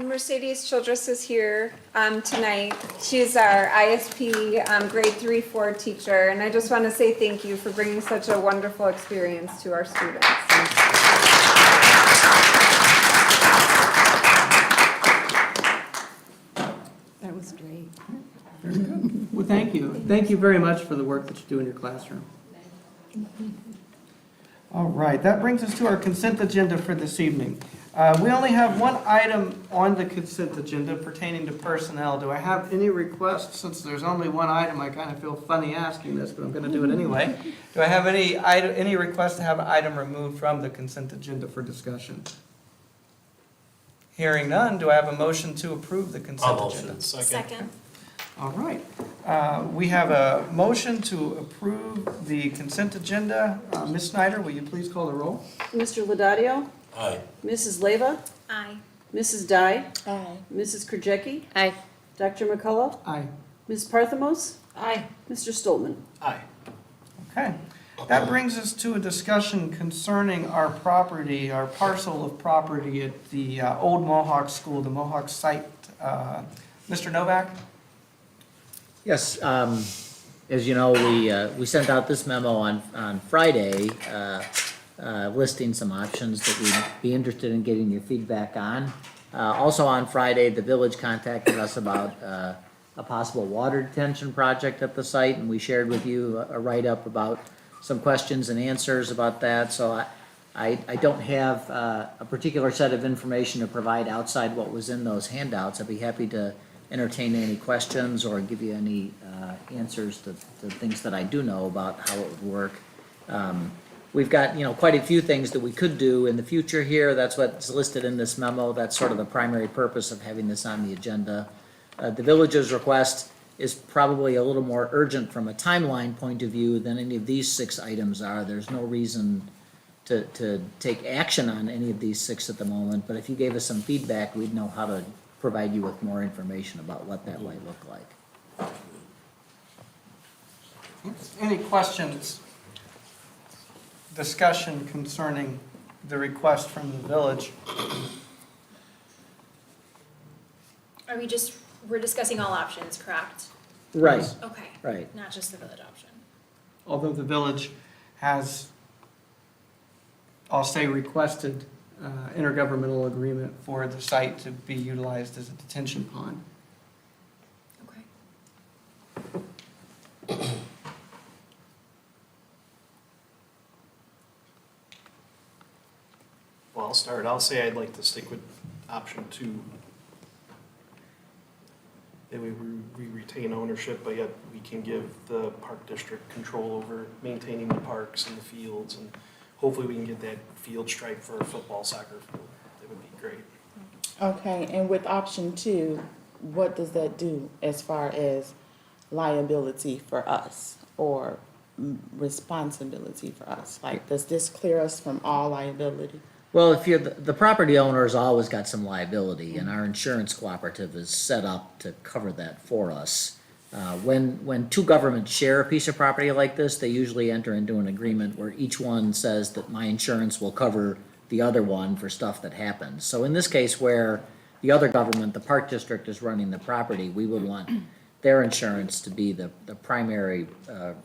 Mercedes Childress is here tonight. She's our ISP grade 3-4 teacher, and I just want to say thank you for bringing such a wonderful experience to our students. That was great. Very good. Well, thank you. Thank you very much for the work that you do in your classroom. All right, that brings us to our consent agenda for this evening. We only have one item on the consent agenda pertaining to personnel. Do I have any requests? Since there's only one item, I kind of feel funny asking this, but I'm going to do it anyway. Do I have any requests to have an item removed from the consent agenda for discussion? Hearing none, do I have a motion to approve the consent agenda? Second. All right. We have a motion to approve the consent agenda. Ms. Snyder, will you please call the roll? Mr. Laudadio? Aye. Mrs. Leyva? Aye. Mrs. Dye? Aye. Mrs. Krajewski? Aye. Dr. McCullough? Aye. Ms. Parthamos? Aye. Mr. Stoltman? Aye. Okay. That brings us to a discussion concerning our property, our parcel of property at the old Mohawk School, the Mohawk site. Mr. Novak? Yes, as you know, we sent out this memo on Friday, listing some options that we'd be interested in getting your feedback on. Also on Friday, the village contacted us about a possible water detention project at the site, and we shared with you a write-up about some questions and answers about that. So I don't have a particular set of information to provide outside what was in those handouts. I'd be happy to entertain any questions or give you any answers to things that I do know about how it would work. We've got, quite a few things that we could do in the future here. That's what's listed in this memo. That's sort of the primary purpose of having this on the agenda. The village's request is probably a little more urgent from a timeline point of view than any of these 6 items are. There's no reason to take action on any of these 6 at the moment, but if you gave us some feedback, we'd know how to provide you with more information about what that might look like. Any questions, discussion concerning the request from the village? We're discussing all options, correct? Right, Okay. right. Not just the village option. Although the village has, I'll say, requested intergovernmental agreement for the site to be utilized as a detention pond. Okay. Well, I'll start. I'll say I'd like to stick with option 2. That way we retain ownership, but yet we can give the park district control over maintaining the parks and the fields, and hopefully we can get that field stripe for a football, soccer field. That would be great. Okay, and with option 2, what does that do as far as liability for us or responsibility for us? Like, does this clear us from all liability? Well, if you're, the property owner's always got some liability, and our insurance cooperative is set up to cover that for us. When 2 governments share a piece of property like this, they usually enter into an agreement where each one says that my insurance will cover the other one for stuff that happens. So in this case, where the other government, the park district, is running the property, we would want their insurance to be the primary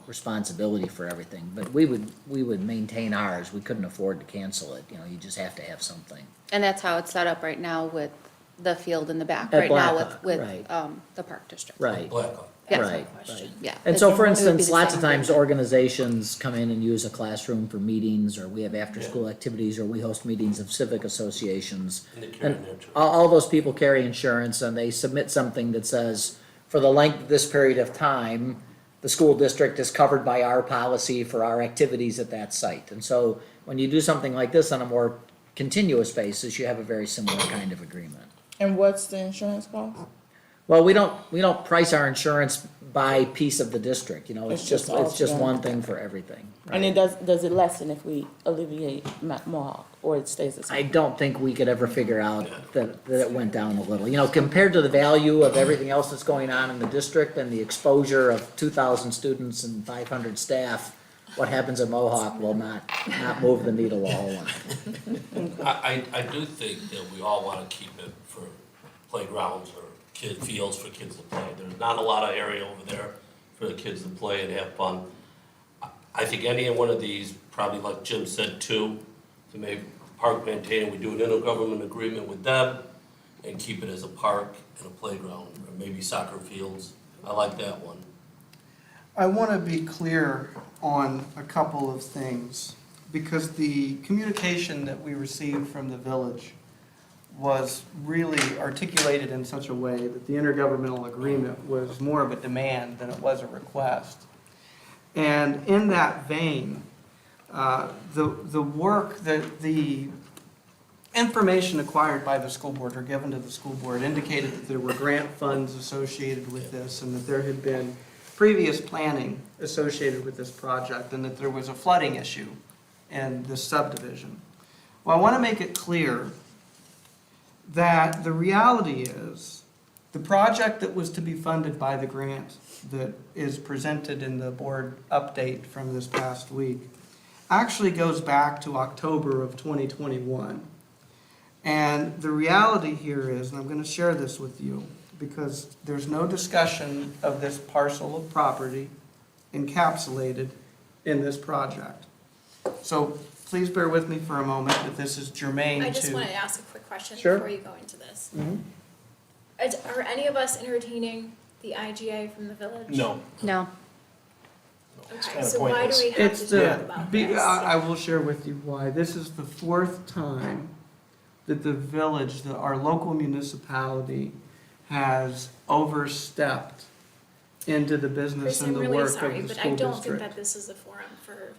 responsibility for everything. But we would maintain ours. We couldn't afford to cancel it. You know, you just have to have something. And that's how it's set up right now with the field in the back, At right now Blackhawk, with right. The park district. Right. Blackhawk. Yeah. Right, Question. right. Yeah. And so, for It would be instance, the lots same of times thing. organizations come in and use a classroom for meetings, or we have after-school activities, or we host meetings of civic associations. And they carry And their insurance. all those people carry insurance, and they submit something that says, for the length of this period of time, the school district is covered by our policy for our activities at that site. And so, when you do something like this on a more continuous basis, you have a very similar kind of agreement. And what's the insurance cost? Well, we don't price our insurance by piece of the district, you know, it's It's just just all together. one thing for everything. And it does it lessen if we alleviate Mohawk, or it stays the I same? don't think we could ever figure out that it went down a little. You know, compared to the value of everything else that's going on in the district and the exposure of 2,000 students and 500 staff, what happens at Mohawk will not move the needle a whole lot. I do think that we all wanna keep it for playgrounds or fields for kids to play. There's not a lot of area over there for the kids to play and have fun. I think any one of these, probably like Jim said, 2, to make park maintained, we do an intergovernment agreement with them and keep it as a park and a playground, or maybe soccer fields. I like that one. I want to be clear on a couple of things, because the communication that we received from the village was really articulated in such a way that the intergovernmental agreement was more of a demand than it was a request. And in that vein, the work, the information acquired by the school board or given to the school board indicated that there were grant funds associated with this, and that there had been previous planning associated with this project, and that there was a flooding issue in this subdivision. Well, I want to make it clear that the reality is the project that was to be funded by the grant that is presented in the board update from this past week actually goes back to October of 2021. And the reality here is, and I'm going to share this with you because there's no discussion of this parcel of property encapsulated in this project. So please bear with me for a moment that this is germane to. I just want to ask a quick question Sure. before you go into this. Mhm. Are any of us entertaining the IGA from the village? No. No. Okay, kinda so why do pointless. we have It's to the, talk about this? I will share with you why. This is the 4th time that the village, our local municipality, has overstepped into the business Chris, and I'm the really work sorry, of the but I school don't think district. that this is a forum for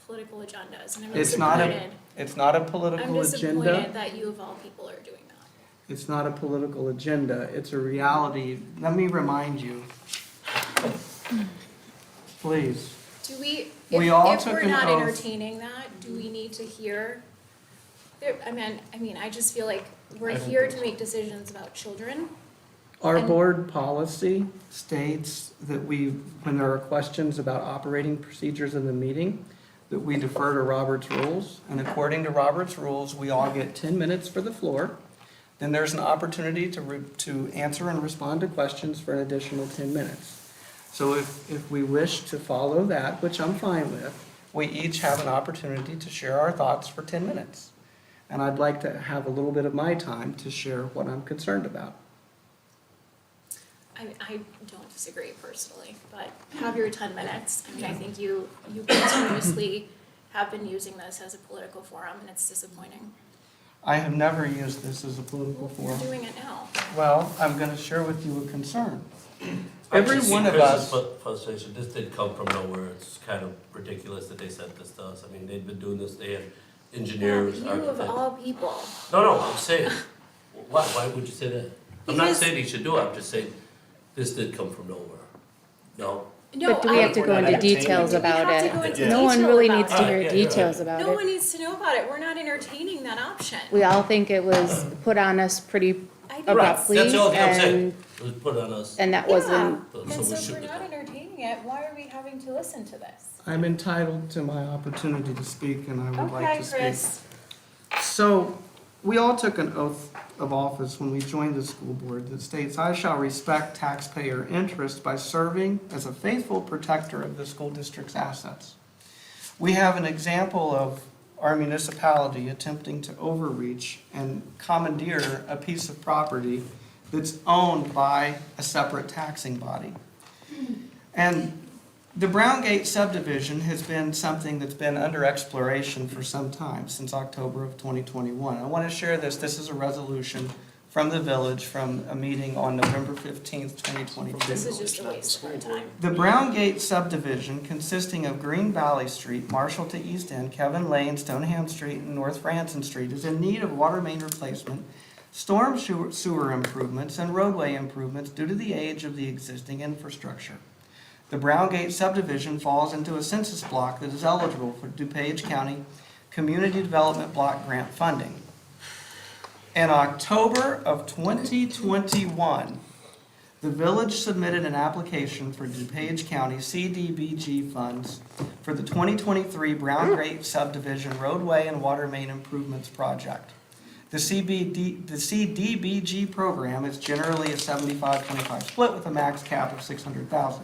political agendas, and I'm It's not disappointed. it's not a I'm political disappointed agenda. that you of all people are doing that. It's not a political agenda. It's a reality. Let me remind you Please. Do we, We all if took we're an not oath. entertaining that, do we need to hear? I mean, I just feel like we're I don't here think to so. make decisions about children. Our And- board policy states that when there are questions about operating procedures in the meeting, that we defer to Robert's rules. And according to Robert's rules, we all get 10 minutes for the floor. Then there's an opportunity to answer and respond to questions for an additional 10 minutes. So if we wish to follow that, which I'm fine with, we each have an opportunity to share our thoughts for 10 minutes. And I'd like to have a little bit of my time to share what I'm concerned about. I don't disagree personally, but have your 10 minutes. I mean, I think you continuously have been using this as a political forum, and it's disappointing. I have never used this as a political You're forum. doing it now. Well, I'm going to share with you a concern. I Every can see one of Chris's us, frustration, this did come from nowhere, it's kind of ridiculous that they sent this to us, I mean, they've been doing this, they have engineers, You of architects. all people. No, I'm saying, why would you say that? I'm not Because- saying he should do it, I'm just saying, this did come from nowhere. No? No, But do we have to We're go not into entertaining details it. about We have to it? go into No one detail really about needs to it. hear Yeah, you're details right. about No it. one needs to know about it. We're not entertaining that option. We all think it was put on us pretty I think abruptly, That's the only thing I'm saying, and, it was put on us. and that Yeah. wasn't, So And we so if should we're be not done. entertaining it, why are we having to listen to this? I'm entitled to my opportunity to speak, and I would like Okay, to speak. Chris. So, we all took an oath of office when we joined the school board that states, "I shall respect taxpayer interest by serving as a faithful protector of the school district's assets." We have an example of our municipality attempting to overreach and commandeer a piece of property that's owned by a separate taxing body. And the Brown Gate subdivision has been something that's been under exploration for some time, since October of 2021. I want to share this. This is a resolution from the village from a meeting on November 15th, 2022. This is just a waste of our time. The Brown Gate subdivision, consisting of Green Valley Street, Marshall to East End, Kevin Lane, Stoneham Street, and North Franson Street, is in need of water main replacement, storm sewer improvements, and roadway improvements due to the age of the existing infrastructure. The Brown Gate subdivision falls into a census block that is eligible for DuPage County Community Development Block Grant funding. In October of 2021, the village submitted an application for DuPage County CDBG funds for the 2023 Brown Gate Subdivision Roadway and Water Main Improvements Project. The CDBG program is generally a 75-25 split with a max cap of $600,000.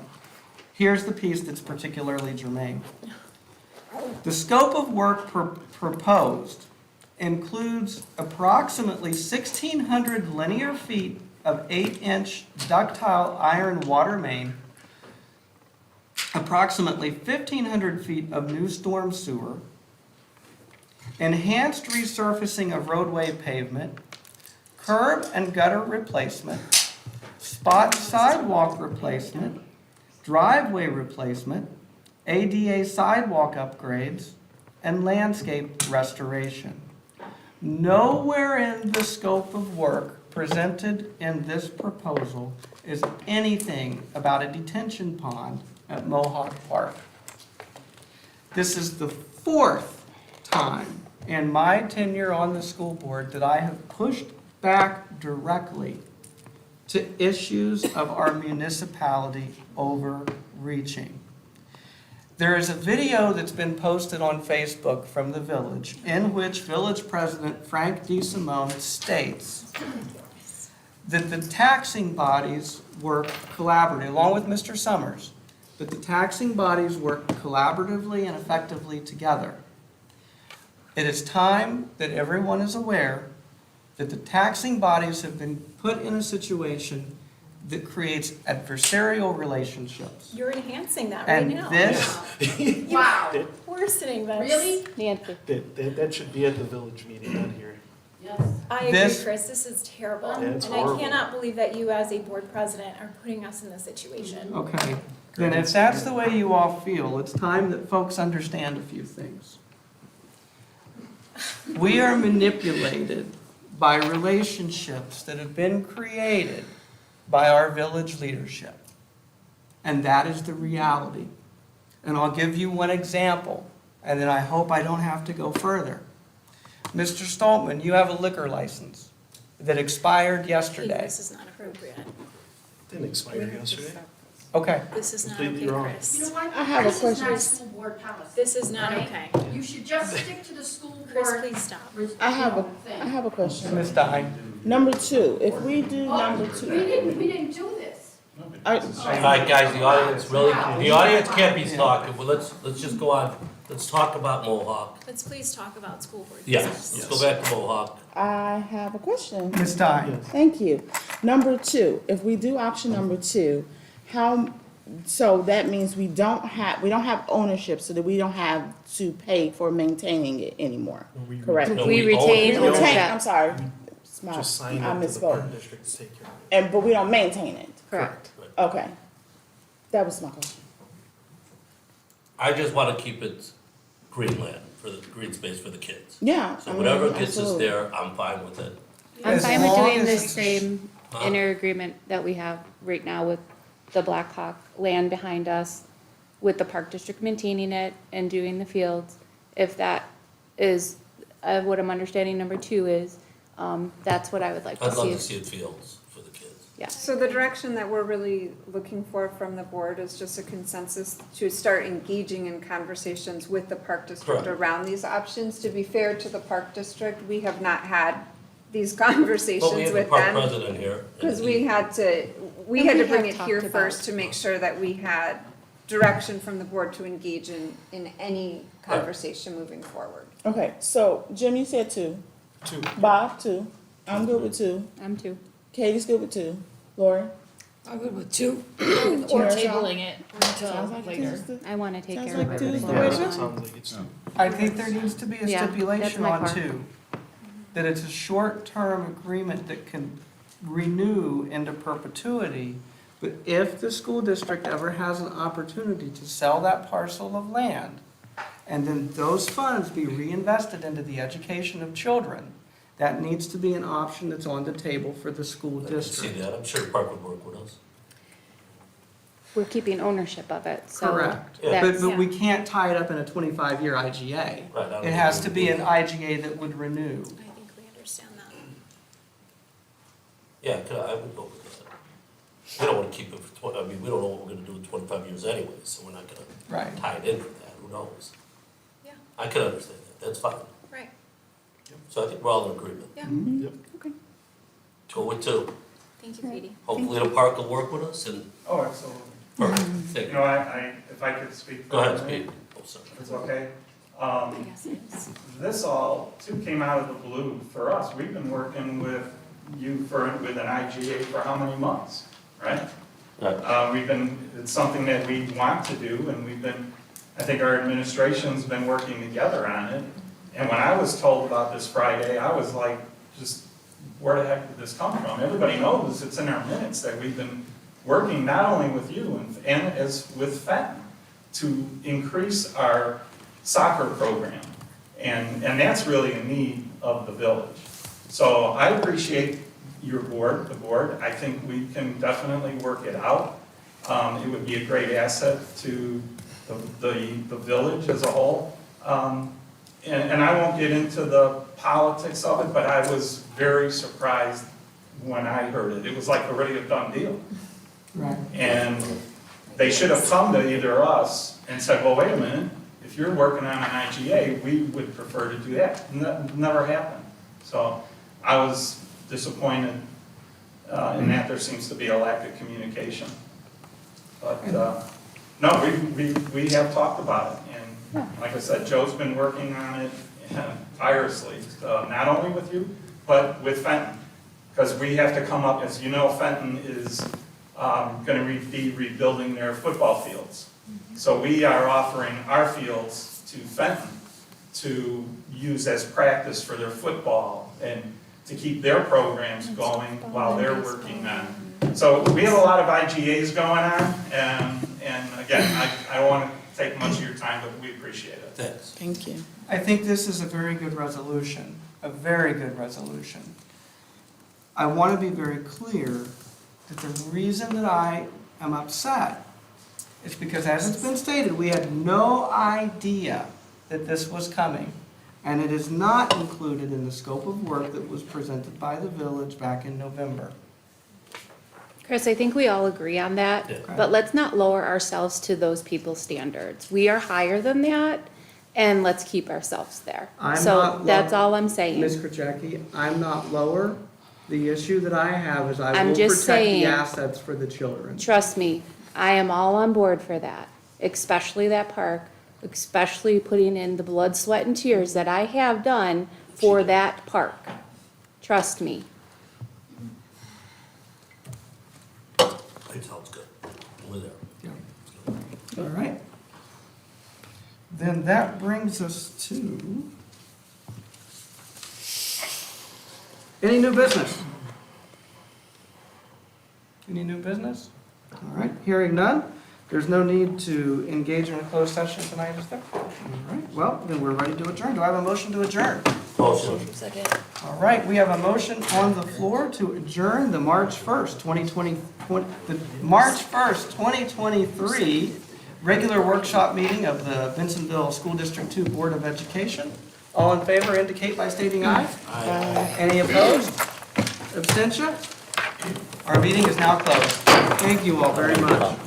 Here's the piece that's particularly germane. The scope of work proposed includes approximately 1,600 linear feet of 8-inch ductile iron water main, approximately 1,500 feet of new storm sewer, enhanced resurfacing of roadway pavement, curb and gutter replacement, spot sidewalk replacement, driveway replacement, ADA sidewalk upgrades, and landscape restoration. Nowhere in the scope of work presented in this proposal is anything about a detention pond at Mohawk Park. This is the fourth time in my tenure on the school board that I have pushed back directly to issues of our municipality overreaching. There is a video that's been posted on Facebook from the village in which Village President Frank DeSimone states that the taxing bodies work collaboratively, along with Mr. Summers, that the taxing bodies work collaboratively and effectively together. It is time that everyone is aware that the taxing bodies have been put in a situation that creates adversarial relationships. You're enhancing that right And now. this, Wow. Worsening this. Nancy. That should be at the village meeting, not here. I agree, This- Chris, this is terrible. Yeah, it's And I horrible. cannot believe that you as a board president are putting us in this situation. okay, then if that's the way you all feel, it's time that folks understand a few things. We are manipulated by relationships that have been created by our village leadership. And that is the reality. And I'll give you one example, and then I hope I don't have to go further. Mr. Stoltman, you have a liquor license that expired I think yesterday. this is not appropriate. Didn't expire yesterday. Okay, This is not Completely okay, wrong. Chris. You know what? I have a This is question. not school board policy. This is not okay? okay. You should just stick to the school Chris, board. please stop. I have thing. a question. Ms. Dye. Number 2, if we do number Oh, 2. we didn't do this. I- All right, guys, the audience really, the audience can't be talking, but let's just go on. Let's talk about Mohawk. Let's please talk about school board Yes, business. let's go back to Mohawk. I have a question. Ms. Dye. Thank you. Number 2, if we do option number 2, so that means we don't have ownership, so that we don't have to pay for maintaining it anymore, correct? No, We own retain it. Retain, I'm ownership. sorry, Just sign I up to the misspoke. park district to take care of it. But we don't maintain it, Correct. okay. That was my question. I just wanna keep it greenland, for the green space for the kids. Yeah. So I mean, whatever gets us absolutely. there, I'm fine with it. I'm As fine with long doing the as- same Huh? inner agreement that we have right now with the Blackhawk land behind us, with the park district maintaining it and doing the fields. If that is, what I'm understanding number 2 is, that's what I would like to I'd love see. to see it fields for the kids. Yeah. So the direction that we're really looking for from the board is just a consensus to start engaging in conversations with the park district Correct. around these options. To be fair to the park district, we have not had these But we conversations have the with park them. president here. Because and we he- had to, And we had we to bring have it here talked first about- to make sure that we had direction from the board to engage in any conversation moving forward. Okay, so Jim, you said 2. 2. Bob, 2. I'm good with 2. I'm too. Katie's good with 2. Lori? I'm good with 2, or Marisol? tabling it Sounds until like later. Tuesday. I wanna take Sounds care like of it. Tuesday. before- Yeah, Wait, it sounds like it's too. I think there needs to be a Yeah, that's stipulation my on part. 2, that it's a short-term agreement that can renew into perpetuity, but if the school district ever has an opportunity to sell that parcel of land, and then those funds be reinvested into the education of children, that needs to be an option that's on the table for the school I can see district. that, I'm sure the park would work with us. We're keeping ownership of it, so. Correct, Yeah. but that's- we can't tie it up in a 25-year IGA. Right, I don't It has to think be we an do. IGA that would renew. I think we understand that. Yeah, I would go with that. We don't wanna keep it for I mean, we don't know what we're gonna do in 25 years anyway, so we're not gonna Right. tie it in for that, who knows? Yeah. I can understand that, that's fine. Right, So I think we're all in agreement. yeah. Go with 2. Thank you, Katie. Hopefully the park will work with us and, Oh, absolutely. perfect, thank You you. know, if I could speak. Go ahead, for a minute, speak. Oh, sorry. if it's okay. I guess it is. This all too came out of the blue for us. We've been working with you with an IGA for how many months, right? Right. It's something that we want to do, and I think our administration's been working together on it. And when I was told about this Friday, I was like, just, where the heck did this come from? Everybody knows, it's in our minutes, that we've been working not only with you and as with Fenton to increase our soccer program. And that's really a need of the village. So I appreciate your board, the board. I think we can definitely work it out. It would be a great asset to the village as a whole. And I won't get into the politics of it, but I was very surprised when I heard it. It was like already a done deal. Right. And they should have come to either us and said, well, wait a minute, if you're working on an IGA, we would prefer to do that. Never happened. So I was disappointed in that there seems to be a lack of communication. But, no, we have talked about it. And like I said, Joe's been working on it tirelessly, not only with you, but with Fenton. Because we have to come up, as you know, Fenton is going to be rebuilding their football fields. So we are offering our fields to Fenton to use as practice for their football and to keep their programs going while they're working on. So we have a lot of IGAs going on, and again, I don't want to take much of your time, but we appreciate it. Thanks. Thank you. I think this is a very good resolution, a very good resolution. I want to be very clear that the reason that I am upset It's because, as it's been stated, we had no idea that this was coming. And it is not included in the scope of work that was presented by the village back in November. Chris, I think we all agree on that, Yeah. but let's not lower ourselves to those people's standards. We are higher than that, and let's keep ourselves there. I'm So not that's low- all I'm saying. Ms. Krajewski, I'm not lower. The issue that I have is I I'm will just protect the saying- assets for the children. Trust me, I am all on board for that, especially that park, especially putting in the blood, sweat, and tears that I have done for that park. Trust me. It sounds good. We're there. All right. Then that brings us to any new business? Any new business? All right, hearing none, there's no need to engage in a closed session tonight, is there? All right, well, then we're ready to adjourn. Do I have a motion to adjourn? Motion. Second. All right, we have a motion on the floor to adjourn the March 1st, 2023 regular workshop meeting of the Bensenville School District 2 Board of Education. All in favor indicate by stating aye. Aye. Any opposed? Abstention? Our meeting is now closed. Thank you all very much.